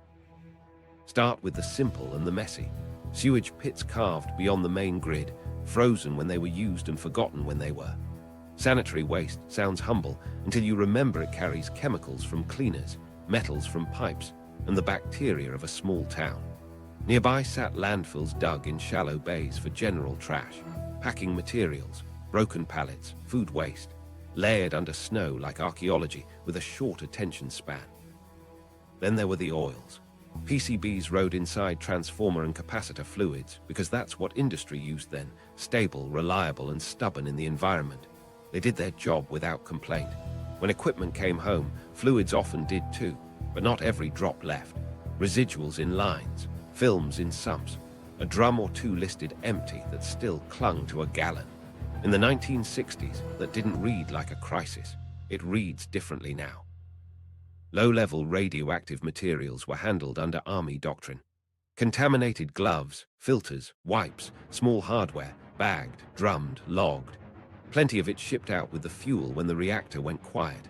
Start with the simple and the messy. Sewage pits carved beyond the main grid, frozen when they were used and forgotten when they were. Sanitary waste sounds humble until you remember it carries chemicals from cleaners, metals from pipes, and the bacteria of a small town. Nearby sat landfills dug in shallow bays for general trash, packing materials, broken pallets, food waste, layered under snow like archaeology with a short attention span. Then there were the oils. PCBs rode inside transformer and capacitor fluids because that's what industry used then, stable, reliable, and stubborn in the environment. They did their job without complaint. When equipment came home, fluids often did too, but not every drop left. Residuals in lines, films in sumps, a drum or two listed empty that still clung to a gallon. In the 1960s, that didn't read like a crisis. It reads differently now. Low-level radioactive materials were handled under Army doctrine. Contaminated gloves, filters, wipes, small hardware, bagged, drummed, logged. Plenty of it shipped out with the fuel when the reactor went quiet.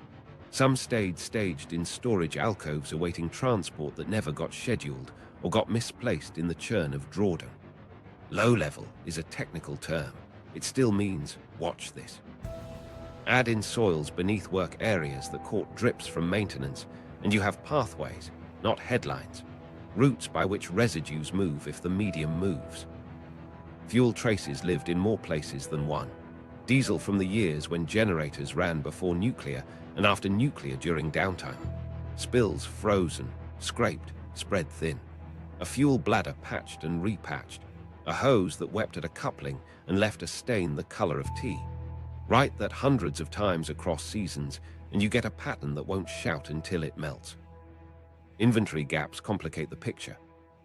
Some stayed staged in storage alcoves awaiting transport that never got scheduled or got misplaced in the churn of drawdown. Low-level is a technical term. It still means, watch this. Add in soils beneath work areas that caught drips from maintenance, and you have pathways, not headlines, routes by which residues move if the medium moves. Fuel traces lived in more places than one. Diesel from the years when generators ran before nuclear and after nuclear during downtime. Spills frozen, scraped, spread thin. A fuel bladder patched and repatched. A hose that wept at a coupling and left a stain the color of tea. Write that hundreds of times across seasons, and you get a pattern that won't shout until it melts. Inventory gaps complicate the picture.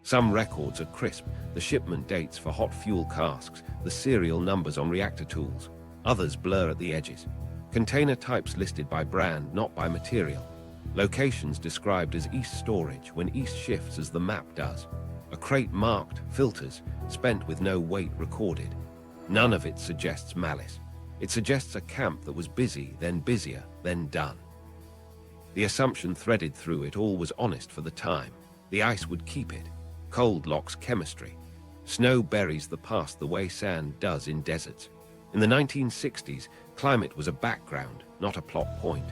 Some records are crisp, the shipment dates for hot fuel casks, the serial numbers on reactor tools. Others blur at the edges. Container types listed by brand, not by material. Locations described as East storage when East shifts as the map does. A crate marked filters, spent with no weight recorded. None of it suggests malice. It suggests a camp that was busy, then busier, then done. The assumption threaded through it all was honest for the time. The ice would keep it. Cold locks chemistry. Snow buries the past the way sand does in deserts. In the 1960s, climate was a background, not a plot point.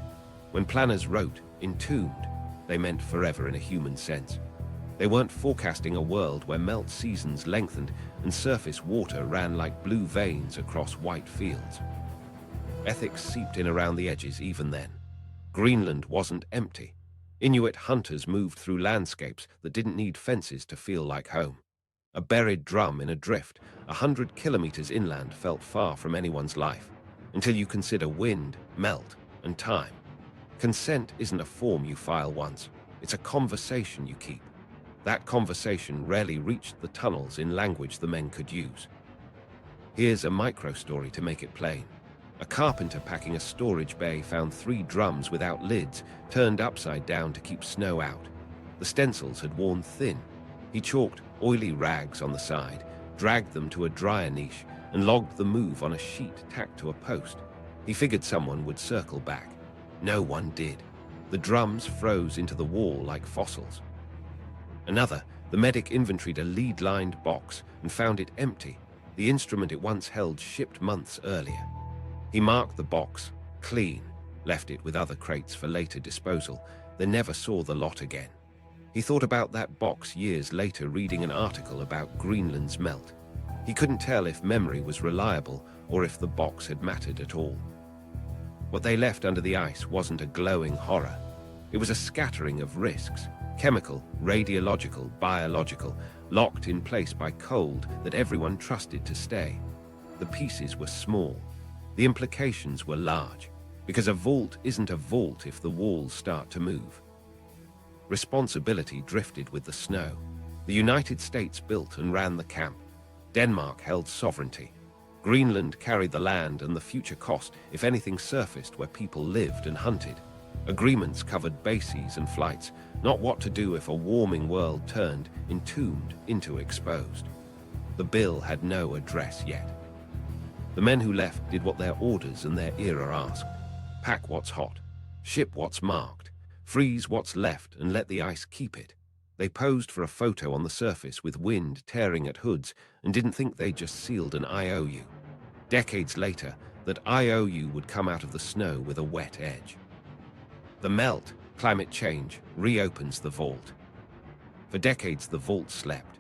When planners wrote entombed, they meant forever in a human sense. They weren't forecasting a world where melt seasons lengthened and surface water ran like blue veins across white fields. Ethics seeped in around the edges even then. Greenland wasn't empty. Inuit hunters moved through landscapes that didn't need fences to feel like home. A buried drum in a drift 100 kilometers inland felt far from anyone's life, until you consider wind, melt, and time. Consent isn't a form you file once, it's a conversation you keep. That conversation rarely reached the tunnels in language the men could use. Here's a micro-story to make it plain. A carpenter packing a storage bay found 3 drums without lids, turned upside down to keep snow out. The stencils had worn thin. He chalked oily rags on the side, dragged them to a dryer niche, and logged the move on a sheet tacked to a post. He figured someone would circle back. No one did. The drums froze into the wall like fossils. Another, the medic inventoried a lead-lined box and found it empty. The instrument it once held shipped months earlier. He marked the box clean, left it with other crates for later disposal, then never saw the lot again. He thought about that box years later, reading an article about Greenland's melt. He couldn't tell if memory was reliable or if the box had mattered at all. What they left under the ice wasn't a glowing horror. It was a scattering of risks, chemical, radiological, biological, locked in place by cold that everyone trusted to stay. The pieces were small. The implications were large, because a vault isn't a vault if the walls start to move. Responsibility drifted with the snow. The United States built and ran the camp. Denmark held sovereignty. Greenland carried the land and the future cost if anything surfaced where people lived and hunted. Agreements covered bases and flights, not what to do if a warming world turned entombed into exposed. The bill had no address yet. The men who left did what their orders and their era asked. Pack what's hot, ship what's marked, freeze what's left and let the ice keep it. They posed for a photo on the surface with wind tearing at hoods and didn't think they just sealed an IOU. Decades later, that IOU would come out of the snow with a wet edge. The melt, climate change, reopens the vault. For decades the vault slept.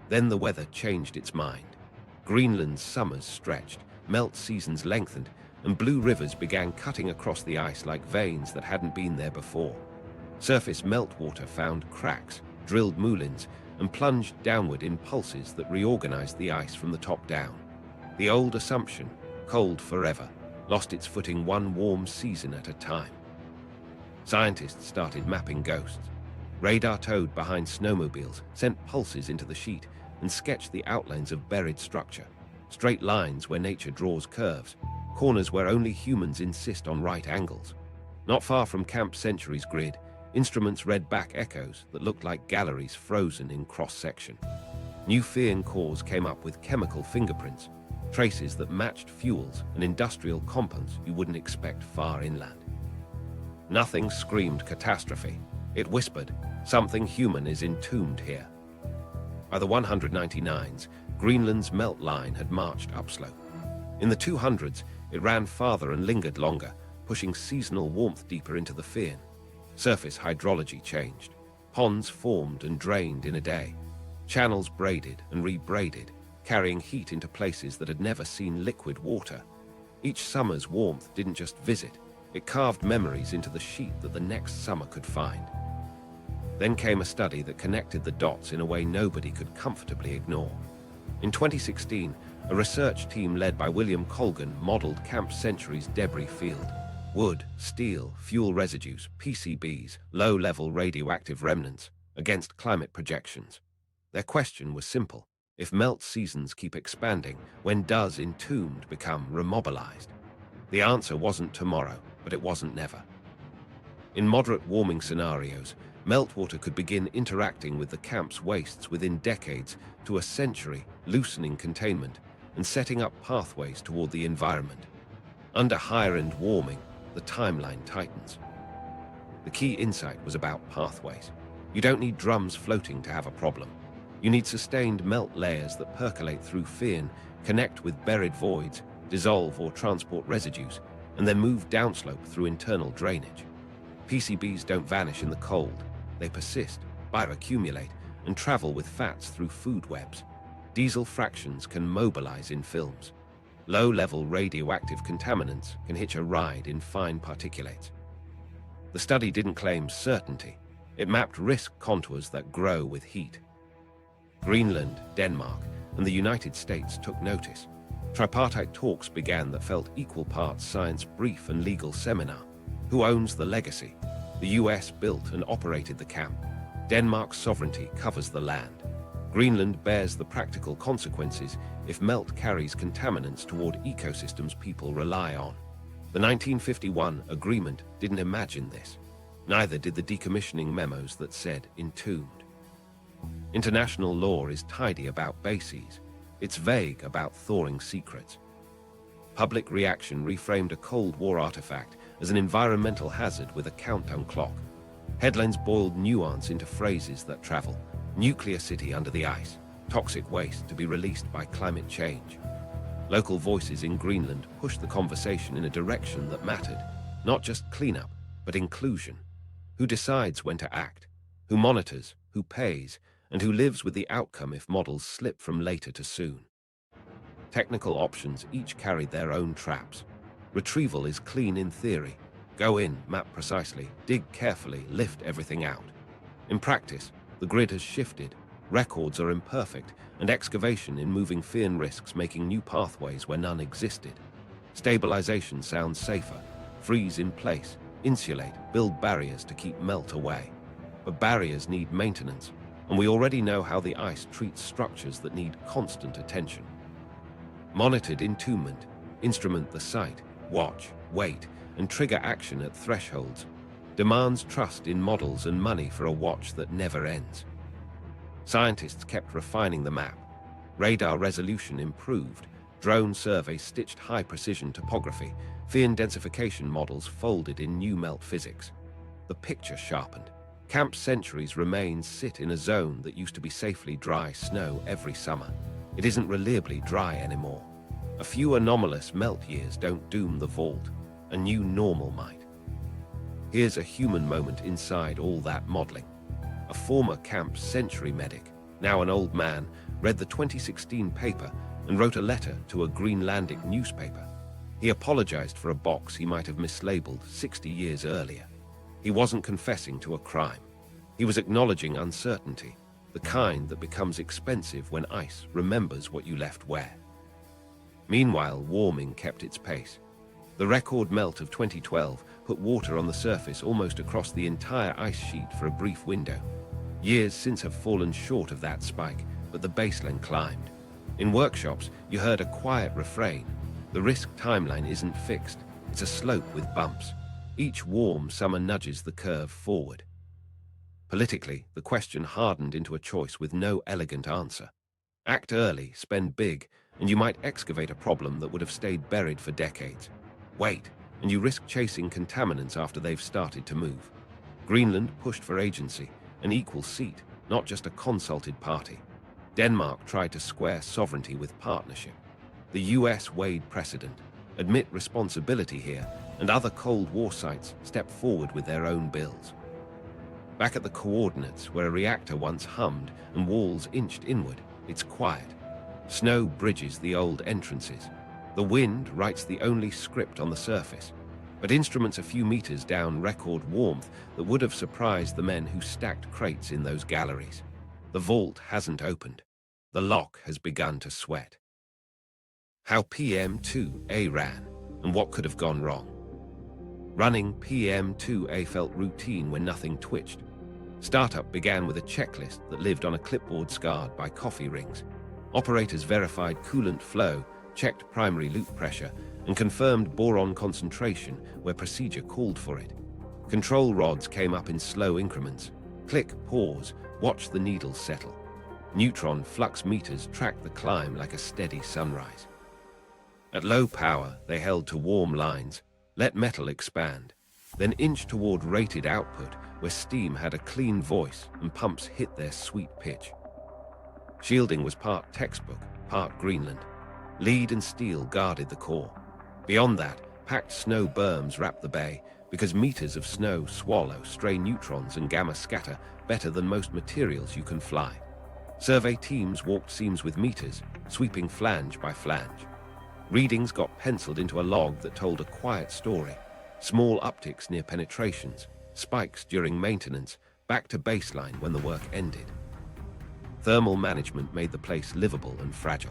Then the weather changed its mind. Greenland's summers stretched, melt seasons lengthened, and blue rivers began cutting across the ice like veins that hadn't been there before. Surface meltwater found cracks, drilled moulins, and plunged downward in pulses that reorganized the ice from the top down. The old assumption, cold forever, lost its footing one warm season at a time. Scientists started mapping ghosts. Radar towed behind snowmobiles sent pulses into the sheet and sketched the outlines of buried structure. Straight lines where nature draws curves, corners where only humans insist on right angles. Not far from Camp Century's grid, instruments read back echoes that looked like galleries frozen in cross-section. New Fearn cores came up with chemical fingerprints, traces that matched fuels and industrial compounds you wouldn't expect far inland. Nothing screamed catastrophe. It whispered, something human is entombed here. By the 199s, Greenland's melt line had marched upslope. In the 200s, it ran farther and lingered longer, pushing seasonal warmth deeper into the Fearn. Surface hydrology changed. Ponds formed and drained in a day. Channels braided and rebraided, carrying heat into places that had never seen liquid water. Each summer's warmth didn't just visit, it carved memories into the sheet that the next summer could find. Then came a study that connected the dots in a way nobody could comfortably ignore. In 2016, a research team led by William Colgan modeled Camp Century's debris field. Wood, steel, fuel residues, PCBs, low-level radioactive remnants, against climate projections. Their question was simple. If melt seasons keep expanding, when does entombed become remobilized? The answer wasn't tomorrow, but it wasn't never. In moderate warming scenarios, meltwater could begin interacting with the camp's wastes within decades to a century, loosening containment and setting up pathways toward the environment. Under higher-end warming, the timeline tightens. The key insight was about pathways. You don't need drums floating to have a problem. You need sustained melt layers that percolate through firn, connect with buried voids, dissolve or transport residues, and then move downslope through internal drainage. PCBs don't vanish in the cold. They persist, bioaccumulate, and travel with fats through food webs. Diesel fractions can mobilize in films. Low-level radioactive contaminants can hitch a ride in fine particulates. The study didn't claim certainty. It mapped risk contours that grow with heat. Greenland, Denmark, and the United States took notice. Tripartite talks began that felt equal parts science brief and legal seminar. Who owns the legacy? The US built and operated the camp. Denmark's sovereignty covers the land. Greenland bears the practical consequences if melt carries contaminants toward ecosystems people rely on. The 1951 agreement didn't imagine this. Neither did the decommissioning memos that said entombed. International law is tidy about bases. It's vague about thawing secrets. Public reaction reframed a Cold War artifact as an environmental hazard with a countdown clock. Headlines boiled nuance into phrases that travel. Nuclear city under the ice. Toxic waste to be released by climate change. Local voices in Greenland pushed the conversation in a direction that mattered. Not just cleanup, but inclusion. Who decides when to act? Who monitors? Who pays? And who lives with the outcome if models slip from later to soon? Technical options each carried their own traps. Retrieval is clean in theory. Go in, map precisely, dig carefully, lift everything out. In practice, the grid has shifted. Records are imperfect, and excavation in moving firn risks making new pathways where none existed. Stabilization sounds safer. Freeze in place, insulate, build barriers to keep melt away. But barriers need maintenance, and we already know how the ice treats structures that need constant attention. Monitored entombment, instrument the site, watch, wait, and trigger action at thresholds. Demands trust in models and money for a watch that never ends. Scientists kept refining the map. Radar resolution improved. Drone surveys stitched high-precision topography. Firn densification models folded in new melt physics. The picture sharpened. Camp centuries remains sit in a zone that used to be safely dry snow every summer. It isn't reliably dry anymore. A few anomalous melt years don't doom the vault. A new normal might. Here's a human moment inside all that modeling. A former camp century medic, now an old man, read the 2016 paper and wrote a letter to a Greenlandic newspaper. He apologized for a box he might have mislabeled 60 years earlier. He wasn't confessing to a crime. He was acknowledging uncertainty, the kind that becomes expensive when ice remembers what you left where. Meanwhile, warming kept its pace. The record melt of 2012 put water on the surface almost across the entire ice sheet for a brief window. Years since have fallen short of that spike, but the baseline climbed. In workshops, you heard a quiet refrain. The risk timeline isn't fixed. It's a slope with bumps. Each warm summer nudges the curve forward. Politically, the question hardened into a choice with no elegant answer. Act early, spend big, and you might excavate a problem that would have stayed buried for decades. Wait, and you risk chasing contaminants after they've started to move. Greenland pushed for agency, an equal seat, not just a consulted party. Denmark tried to square sovereignty with partnership. The US weighed precedent, admit responsibility here, and other Cold War sites stepped forward with their own bills. Back at the coordinates, where a reactor once hummed and walls inched inward, it's quiet. Snow bridges the old entrances. The wind writes the only script on the surface, but instruments a few meters down record warmth that would have surprised the men who stacked crates in those galleries. The vault hasn't opened. The lock has begun to sweat. How PM2A ran, and what could have gone wrong. Running PM2A felt routine when nothing twitched. Startup began with a checklist that lived on a clipboard scarred by coffee rings. Operators verified coolant flow, checked primary loop pressure, and confirmed boron concentration where procedure called for it. Control rods came up in slow increments. Click, pause, watch the needles settle. Neutron flux meters tracked the climb like a steady sunrise. At low power, they held to warm lines, let metal expand. then inched toward rated output, where steam had a clean voice and pumps hit their sweet pitch. Shielding was part textbook, part Greenland. Lead and steel guarded the core. Beyond that, packed snow berms wrapped the bay, because meters of snow swallow stray neutrons and gamma scatter better than most materials you can fly. Survey teams walked seams with meters, sweeping flange by flange. Readings got penciled into a log that told a quiet story. Small upticks near penetrations, spikes during maintenance, back to baseline when the work ended. Thermal management made the place livable and fragile.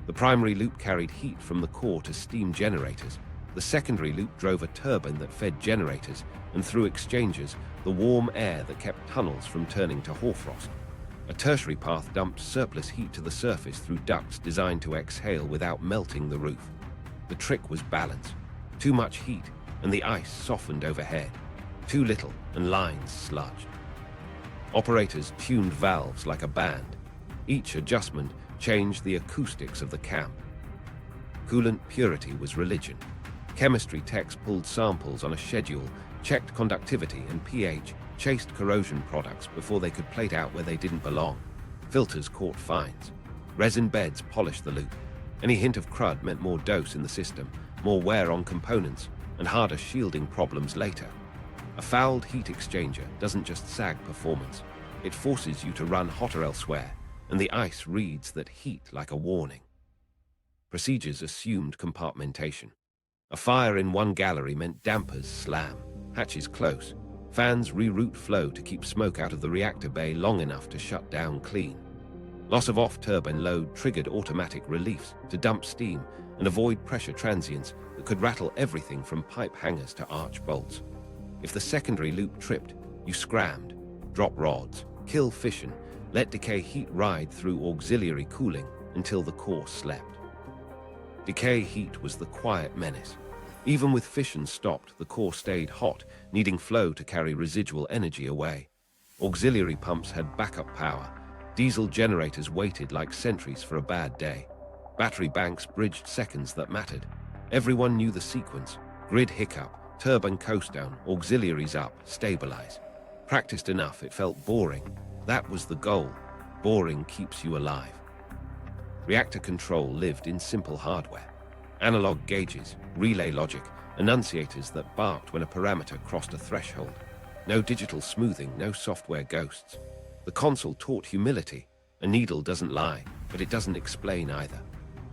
The primary loop carried heat from the core to steam generators. The secondary loop drove a turbine that fed generators, and through exchangers, the warm air that kept tunnels from turning to hoarfrost. A tertiary path dumped surplus heat to the surface through ducts designed to exhale without melting the roof. The trick was balance. Too much heat, and the ice softened overhead. Too little, and lines sludged. Operators tuned valves like a band. Each adjustment changed the acoustics of the camp. Coolant purity was religion. Chemistry techs pulled samples on a schedule, checked conductivity and pH, chased corrosion products before they could plate out where they didn't belong. Filters caught fines. Resin beds polished the loop. Any hint of crud meant more dose in the system, more wear on components, and harder shielding problems later. A fouled heat exchanger doesn't just sag performance. It forces you to run hotter elsewhere, and the ice reads that heat like a warning. Procedures assumed compartmentation. A fire in one gallery meant dampers slam, hatches close. Fans reroute flow to keep smoke out of the reactor bay long enough to shut down clean. Loss of off-turbine load triggered automatic reliefs to dump steam and avoid pressure transients that could rattle everything from pipe hangers to arch bolts. If the secondary loop tripped, you scrammed, drop rods, kill fission, let decay heat ride through auxiliary cooling until the core slept. Decay heat was the quiet menace. Even with fission stopped, the core stayed hot, needing flow to carry residual energy away. Auxiliary pumps had backup power. Diesel generators waited like sentries for a bad day. Battery banks bridged seconds that mattered. Everyone knew the sequence. Grid hiccup, turbine coast down, auxiliaries up, stabilize. Practiced enough, it felt boring. That was the goal. Boring keeps you alive. Reactor control lived in simple hardware. Analog gauges, relay logic, enunciators that barked when a parameter crossed a threshold. No digital smoothing, no software ghosts. The console taught humility. A needle doesn't lie, but it doesn't explain either.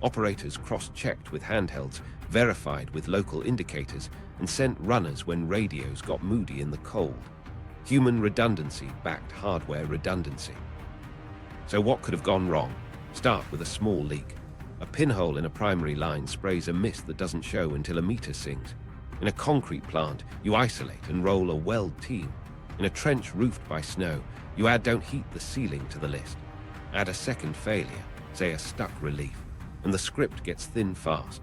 Operators cross-checked with handhelds, verified with local indicators, and sent runners when radios got moody in the cold. Human redundancy backed hardware redundancy. So what could have gone wrong? Start with a small leak. A pinhole in a primary line sprays a mist that doesn't show until a meter sings. In a concrete plant, you isolate and roll a weld team. In a trench roofed by snow, you add don't heat the ceiling to the list. Add a second failure, say a stuck relief, and the script gets thin fast.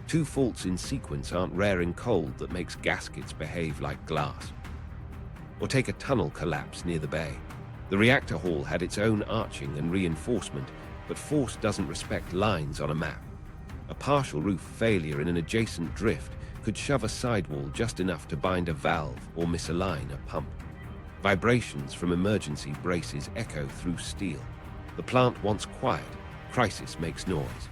Two faults in sequence aren't rare in cold that makes gaskets behave like glass. Or take a tunnel collapse near the bay. The reactor hall had its own arching and reinforcement, but force doesn't respect lines on a map. A partial roof failure in an adjacent drift could shove a sidewall just enough to bind a valve or misalign a pump. Vibrations from emergency braces echo through steel. The plant wants quiet. Crisis makes noise.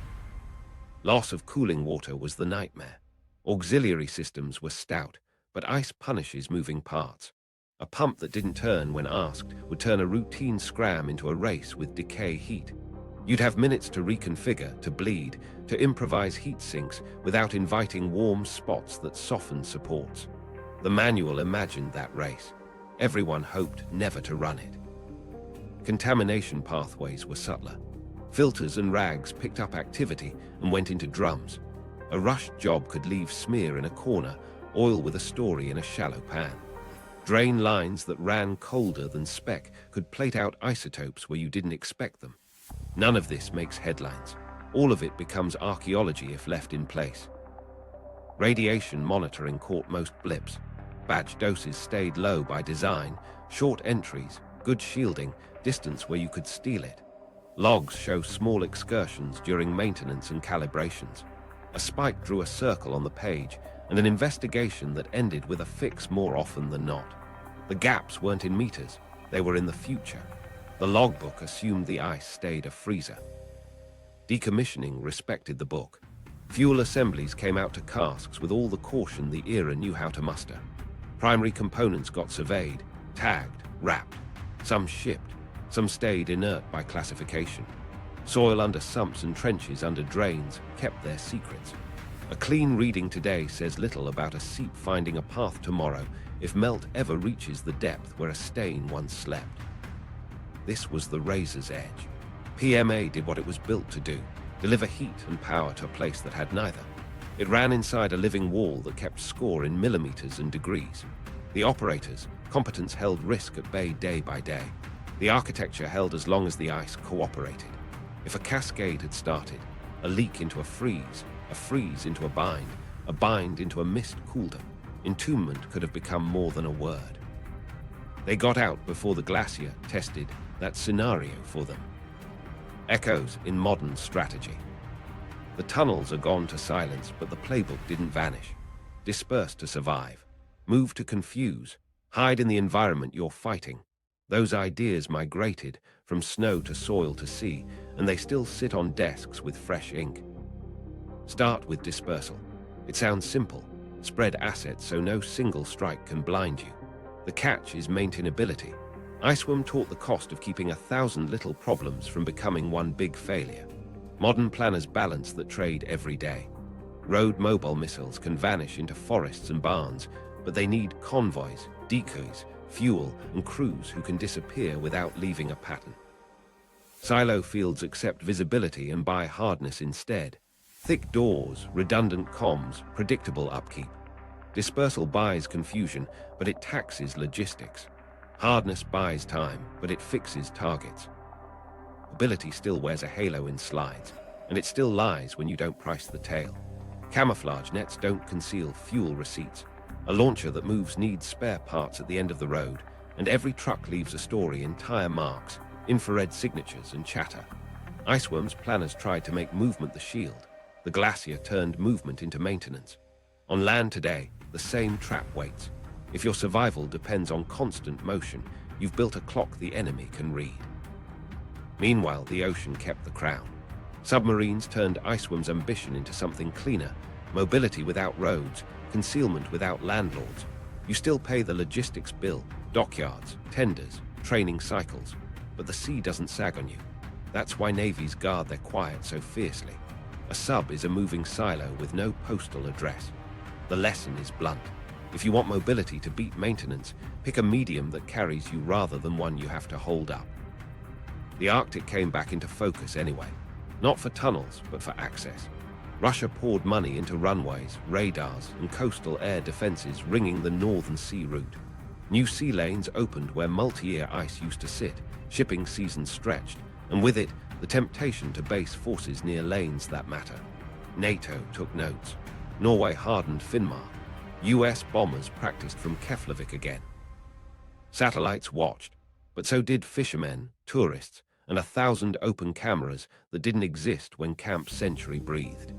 Loss of cooling water was the nightmare. Auxiliary systems were stout, but ice punishes moving parts. A pump that didn't turn when asked would turn a routine scram into a race with decay heat. You'd have minutes to reconfigure, to bleed, to improvise heat sinks without inviting warm spots that soften supports. The manual imagined that race. Everyone hoped never to run it. Contamination pathways were subtler. Filters and rags picked up activity and went into drums. A rushed job could leave smear in a corner, oil with a story in a shallow pan. Drain lines that ran colder than spec could plate out isotopes where you didn't expect them. None of this makes headlines. All of it becomes archaeology if left in place. Radiation monitoring caught most blips. Batch doses stayed low by design, short entries, good shielding, distance where you could steal it. Logs show small excursions during maintenance and calibrations. A spike drew a circle on the page, and an investigation that ended with a fix more often than not. The gaps weren't in meters, they were in the future. The logbook assumed the ice stayed a freezer. Decommissioning respected the book. Fuel assemblies came out to casks with all the caution the era knew how to muster. Primary components got surveyed, tagged, wrapped. Some shipped, some stayed inert by classification. Soil under sumps and trenches under drains kept their secrets. A clean reading today says little about a seep finding a path tomorrow if melt ever reaches the depth where a stain once slept. This was the razor's edge. PMA did what it was built to do, deliver heat and power to a place that had neither. It ran inside a living wall that kept score in millimeters and degrees. The operators' competence held risk at bay day by day. The architecture held as long as the ice cooperated. If a cascade had started, a leak into a freeze into a bind into a mist cooled them, entombment could have become more than a word. They got out before the glacier tested that scenario for them. Echoes in modern strategy. The tunnels are gone to silence, but the playbook didn't vanish. Disperse to survive. Move to confuse. Hide in the environment you're fighting. Those ideas migrated from snow to soil to sea, and they still sit on desks with fresh ink. Start with dispersal. It sounds simple. Spread assets so no single strike can blind you. The catch is maintainability. Iceworm taught the cost of keeping 1,000 little problems from becoming one big failure. Modern planners balance that trade every day. Road mobile missiles can vanish into forests and barns, but they need convoys, decoys, fuel, and crews who can disappear without leaving a pattern. Silo fields accept visibility and buy hardness instead. Thick doors, redundant comms, predictable upkeep. Dispersal buys confusion, but it taxes logistics. Hardness buys time, but it fixes targets. Ability still wears a halo in slides, and it still lies when you don't price the tail. Camouflage nets don't conceal fuel receipts. A launcher that moves needs spare parts at the end of the road, and every truck leaves a story in tire marks, infrared signatures, and chatter. Iceworm's planners tried to make movement the shield. The glacier turned movement into maintenance. On land today, the same trap waits. If your survival depends on constant motion, you've built a clock the enemy can read. Meanwhile, the ocean kept the crown. Submarines turned Iceworm's ambition into something cleaner. Mobility without roads, concealment without landlords. You still pay the logistics bill, dockyards, tenders, training cycles, but the sea doesn't sag on you. That's why navies guard their quiet so fiercely. A sub is a moving silo with no postal address. The lesson is blunt. If you want mobility to beat maintenance, pick a medium that carries you rather than one you have to hold up. The Arctic came back into focus anyway. Not for tunnels, but for access. Russia poured money into runways, radars, and coastal air defenses ringing the Northern Sea route. New sea lanes opened where multi-year ice used to sit, shipping seasons stretched, and with it, the temptation to base forces near lanes that matter. NATO took notes. Norway hardened Finnmark. US bombers practiced from Keflavik again. Satellites watched, but so did fishermen, tourists, and 1,000 open cameras that didn't exist when Camp Century breathed.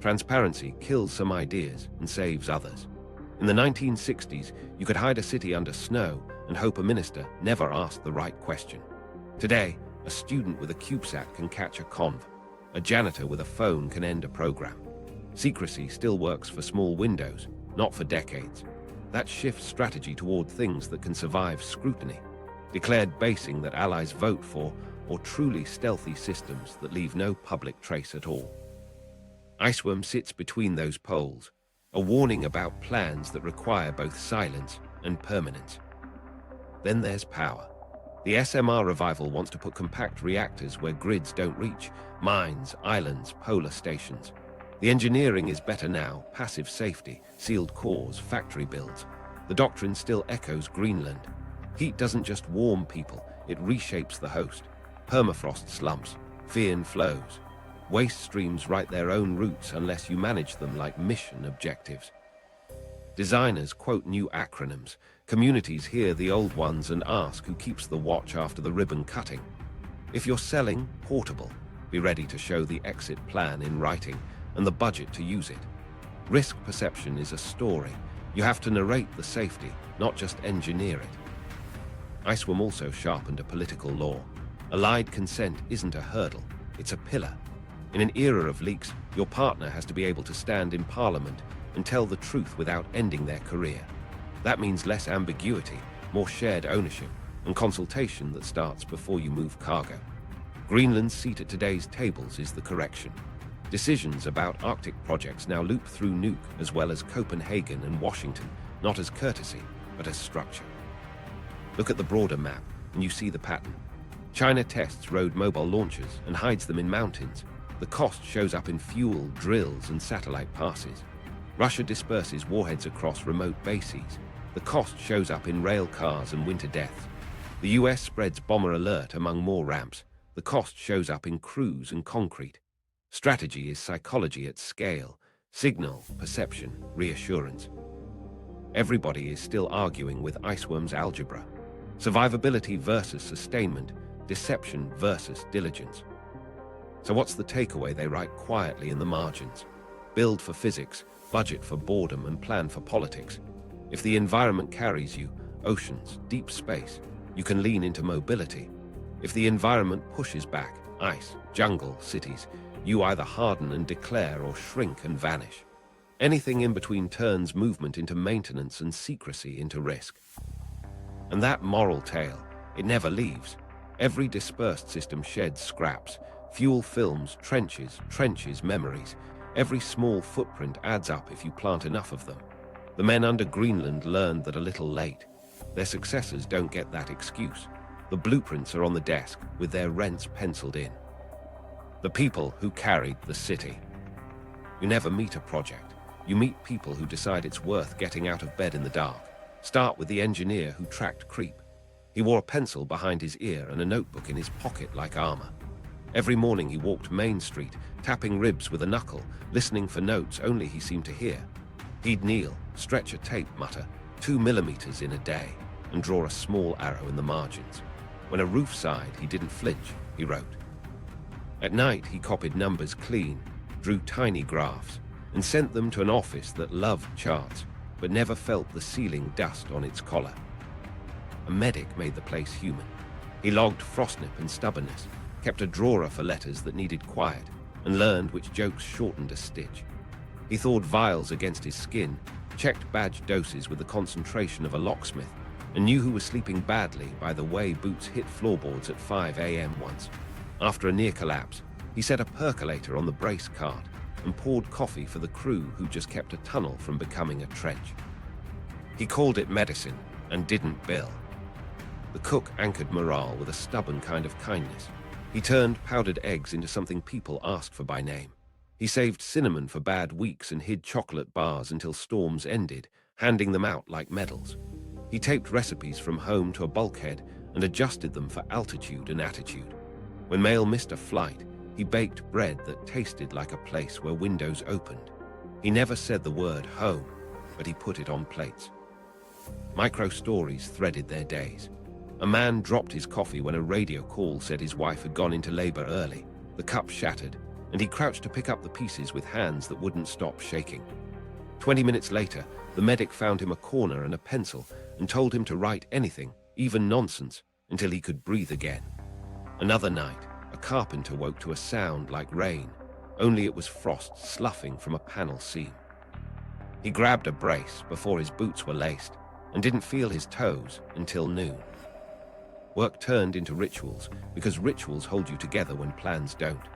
Transparency kills some ideas and saves others. In the 1960s, you could hide a city under snow and hope a minister never asked the right question. Today, a student with a CubeSat can catch a conv. A janitor with a phone can end a program. Secrecy still works for small windows, not for decades. That shifts strategy toward things that can survive scrutiny. Declared basing that allies vote for, or truly stealthy systems that leave no public trace at all. Iceworm sits between those poles, a warning about plans that require both silence and permanence. Then there's power. The SMR revival wants to put compact reactors where grids don't reach, mines, islands, polar stations. The engineering is better now, passive safety, sealed cores, factory builds. The doctrine still echoes Greenland. Heat doesn't just warm people, it reshapes the host. Permafrost slumps, Fearn flows. Waste streams write their own routes unless you manage them like mission objectives. Designers quote new acronyms. Communities hear the old ones and ask who keeps the watch after the ribbon cutting. If you're selling portable, be ready to show the exit plan in writing and the budget to use it. Risk perception is a story. You have to narrate the safety, not just engineer it. Iceworm also sharpened a political law. Allied consent isn't a hurdle, it's a pillar. In an era of leaks, your partner has to be able to stand in Parliament and tell the truth without ending their career. That means less ambiguity, more shared ownership, and consultation that starts before you move cargo. Greenland's seat at today's tables is the correction. Decisions about Arctic projects now loop through Nuuk as well as Copenhagen and Washington, not as courtesy, but as structure. Look at the broader map, and you see the pattern. China tests road mobile launchers and hides them in mountains. The cost shows up in fuel, drills, and satellite passes. Russia disperses warheads across remote bases. The cost shows up in rail cars and winter deaths. The US spreads bomber alert among more ramps. The cost shows up in crews and concrete. Strategy is psychology at scale. Signal, perception, reassurance. Everybody is still arguing with Iceworm's algebra. Survivability versus sustainment, deception versus diligence. So what's the takeaway they write quietly in the margins? Build for physics, budget for boredom, and plan for politics. If the environment carries you, oceans, deep space, you can lean into mobility. If the environment pushes back, ice, jungle, cities, you either harden and declare or shrink and vanish. Anything in between turns movement into maintenance and secrecy into risk. And that moral tale, it never leaves. Every dispersed system sheds scraps, fuel films, trenches, memories. Every small footprint adds up if you plant enough of them. The men under Greenland learned that a little late. Their successors don't get that excuse. The blueprints are on the desk with their rents penciled in. The people who carried the city. You never meet a project. You meet people who decide it's worth getting out of bed in the dark. Start with the engineer who tracked creep. He wore a pencil behind his ear and a notebook in his pocket like armor. Every morning he walked Main Street, tapping ribs with a knuckle, listening for notes only he seemed to hear. He'd kneel, stretch a tape mutter, 2 millimeters in a day, and draw a small arrow in the margins. When a roof sighed, he didn't flinch, he wrote. At night, he copied numbers clean, drew tiny graphs, and sent them to an office that loved charts, but never felt the ceiling dust on its collar. A medic made the place human. He logged frostnip and stubbornness, kept a drawer for letters that needed quiet, and learned which jokes shortened a stitch. He thawed vials against his skin, checked badge doses with the concentration of a locksmith, and knew who was sleeping badly by the way boots hit floorboards at 5 a.m. once. After a near collapse, he set a percolator on the brace cart and poured coffee for the crew who just kept a tunnel from becoming a trench. He called it medicine and didn't bill. The cook anchored morale with a stubborn kind of kindness. He turned powdered eggs into something people asked for by name. He saved cinnamon for bad weeks and hid chocolate bars until storms ended, handing them out like medals. He taped recipes from home to a bulkhead and adjusted them for altitude and attitude. When mail missed a flight, he baked bread that tasted like a place where windows opened. He never said the word home, but he put it on plates. Micro-stories threaded their days. A man dropped his coffee when a radio call said his wife had gone into labor early. The cup shattered, and he crouched to pick up the pieces with hands that wouldn't stop shaking. 20 minutes later, the medic found him a corner and a pencil and told him to write anything, even nonsense, until he could breathe again. Another night, a carpenter woke to a sound like rain, only it was frost sloughing from a panel seam. He grabbed a brace before his boots were laced and didn't feel his toes until noon. Work turned into rituals because rituals hold you together when plans don't.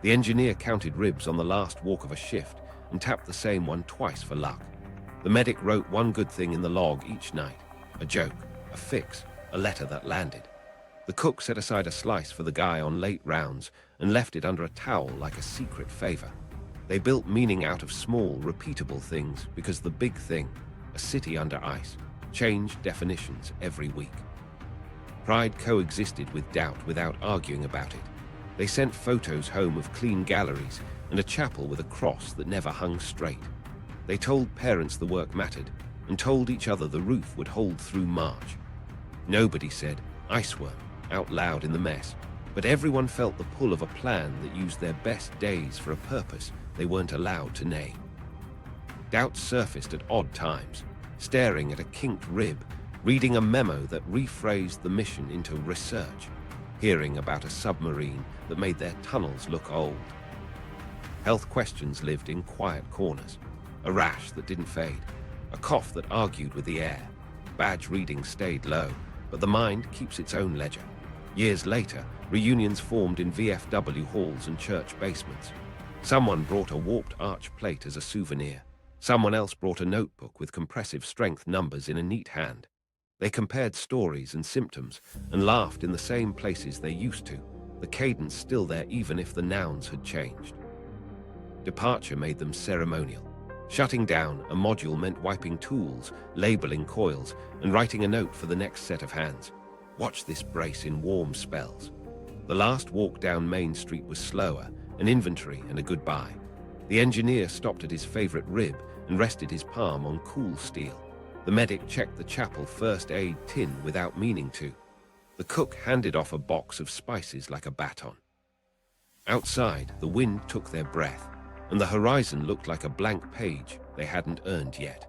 The engineer counted ribs on the last walk of a shift and tapped the same one twice for luck. The medic wrote one good thing in the log each night, a joke, a fix, a letter that landed. The cook set aside a slice for the guy on late rounds and left it under a towel like a secret favor. They built meaning out of small, repeatable things because the big thing, a city under ice, changed definitions every week. Pride coexisted with doubt without arguing about it. They sent photos home of clean galleries and a chapel with a cross that never hung straight. They told parents the work mattered and told each other the roof would hold through March. Nobody said Iceworm out loud in the mess, but everyone felt the pull of a plan that used their best days for a purpose they weren't allowed to name. Doubts surfaced at odd times, staring at a kinked rib, reading a memo that rephrased the mission into research, hearing about a submarine that made their tunnels look old. Health questions lived in quiet corners. A rash that didn't fade, a cough that argued with the air. Badge readings stayed low, but the mind keeps its own ledger. Years later, reunions formed in VFW halls and church basements. Someone brought a warped arch plate as a souvenir. Someone else brought a notebook with compressive strength numbers in a neat hand. They compared stories and symptoms and laughed in the same places they used to, the cadence still there even if the nouns had changed. Departure made them ceremonial. Shutting down a module meant wiping tools, labeling coils, and writing a note for the next set of hands. Watch this brace in warm spells. The last walk down Main Street was slower, an inventory and a goodbye. The engineer stopped at his favorite rib and rested his palm on cool steel. The medic checked the chapel first aid tin without meaning to. The cook handed off a box of spices like a baton. Outside, the wind took their breath, and the horizon looked like a blank page they hadn't earned yet.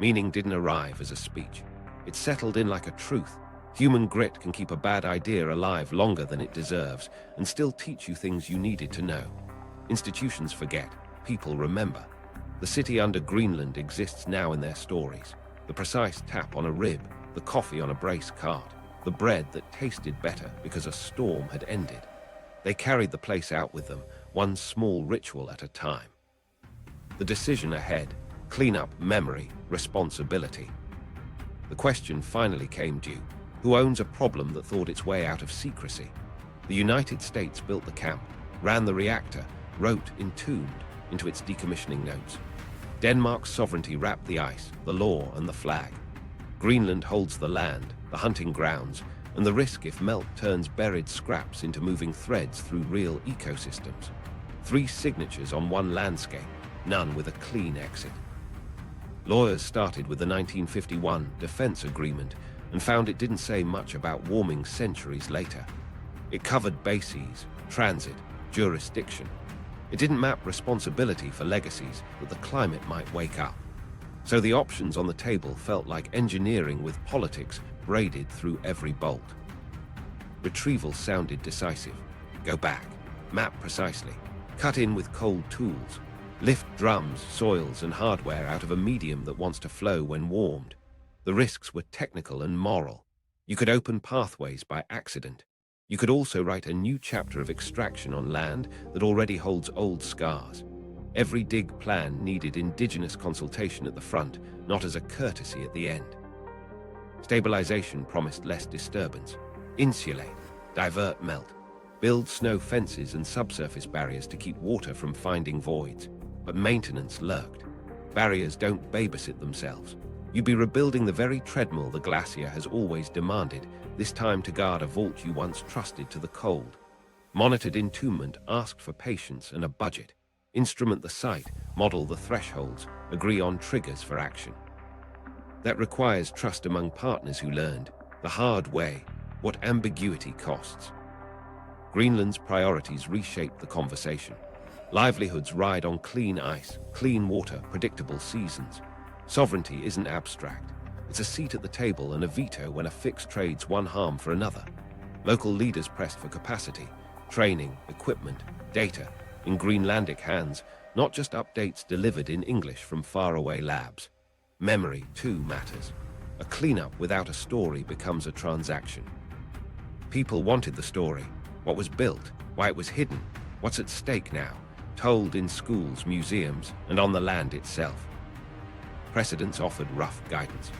Meaning didn't arrive as a speech. It settled in like a truth. Human grit can keep a bad idea alive longer than it deserves and still teach you things you needed to know. Institutions forget, people remember. The city under Greenland exists now in their stories. The precise tap on a rib, the coffee on a brace cart, the bread that tasted better because a storm had ended. They carried the place out with them, one small ritual at a time. The decision ahead, clean up memory, responsibility. The question finally came due. Who owns a problem that thought its way out of secrecy? The United States built the camp, ran the reactor, wrote entombed into its decommissioning notes. Denmark's sovereignty wrapped the ice, the law, and the flag. Greenland holds the land, the hunting grounds, and the risk if melt turns buried scraps into moving threads through real ecosystems. 3 signatures on one landscape, none with a clean exit. Lawyers started with the 1951 Defense Agreement and found it didn't say much about warming centuries later. It covered bases, transit, jurisdiction. It didn't map responsibility for legacies that the climate might wake up. So the options on the table felt like engineering with politics braided through every bolt. Retrieval sounded decisive. Go back, map precisely, cut in with cold tools, lift drums, soils, and hardware out of a medium that wants to flow when warmed. The risks were technical and moral. You could open pathways by accident. You could also write a new chapter of extraction on land that already holds old scars. Every dig plan needed indigenous consultation at the front, not as a courtesy at the end. Stabilization promised less disturbance. Insulate, divert melt, build snow fences and subsurface barriers to keep water from finding voids. But maintenance lurked. Barriers don't babysit themselves. You'd be rebuilding the very treadmill the glacier has always demanded, this time to guard a vault you once trusted to the cold. Monitored entombment asked for patience and a budget. Instrument the site, model the thresholds, agree on triggers for action. That requires trust among partners who learned, the hard way, what ambiguity costs. Greenland's priorities reshaped the conversation. Livelihoods ride on clean ice, clean water, predictable seasons. Sovereignty isn't abstract. It's a seat at the table and a veto when a fix trades one harm for another. Local leaders pressed for capacity, training, equipment, data, in Greenlandic hands, not just updates delivered in English from faraway labs. Memory, too, matters. A cleanup without a story becomes a transaction. People wanted the story, what was built, why it was hidden, what's at stake now, told in schools, museums, and on the land itself. Precedents offered rough guidance.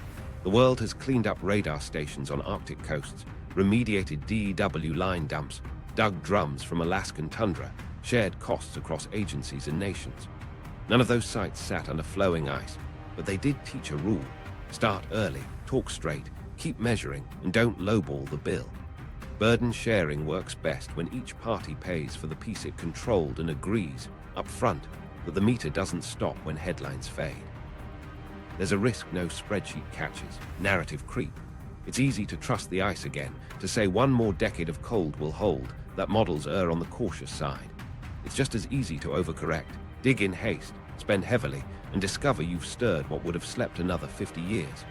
The world has cleaned up radar stations on Arctic coasts, remediated DEW line dumps, dug drums from Alaskan tundra, shared costs across agencies and nations. None of those sites sat under flowing ice, but they did teach a rule. Start early, talk straight, keep measuring, and don't lowball the bill. Burden sharing works best when each party pays for the piece it controlled and agrees, up front, that the meter doesn't stop when headlines fade. There's a risk no spreadsheet catches, narrative creep. It's easy to trust the ice again, to say one more decade of cold will hold, that models err on the cautious side. It's just as easy to overcorrect, dig in haste, spend heavily, and discover you've stirred what would have slept another 50 years.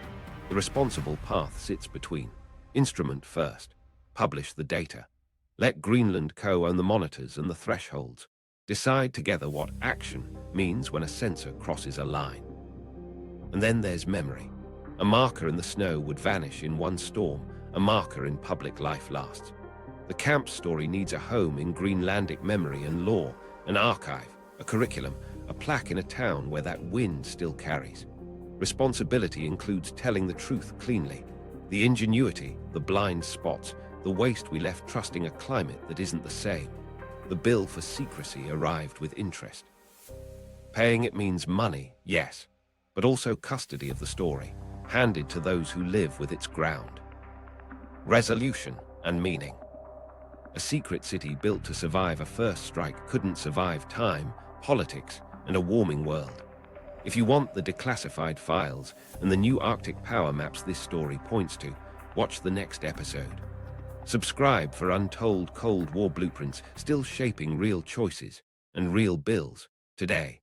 The responsible path sits between. Instrument first. Publish the data. Let Greenland Co. own the monitors and the thresholds. Decide together what action means when a sensor crosses a line. And then there's memory. A marker in the snow would vanish in one storm. A marker in public life lasts. The camp story needs a home in Greenlandic memory and lore, an archive, a curriculum, a plaque in a town where that wind still carries. Responsibility includes telling the truth cleanly, the ingenuity, the blind spots, the waste we left trusting a climate that isn't the same. The bill for secrecy arrived with interest. Paying it means money, yes, but also custody of the story, handed to those who live with its ground. Resolution and meaning. A secret city built to survive a first strike couldn't survive time, politics, and a warming world. If you want the declassified files and the new Arctic power maps this story points to, watch the next episode. Subscribe for untold Cold War blueprints still shaping real choices and real bills today.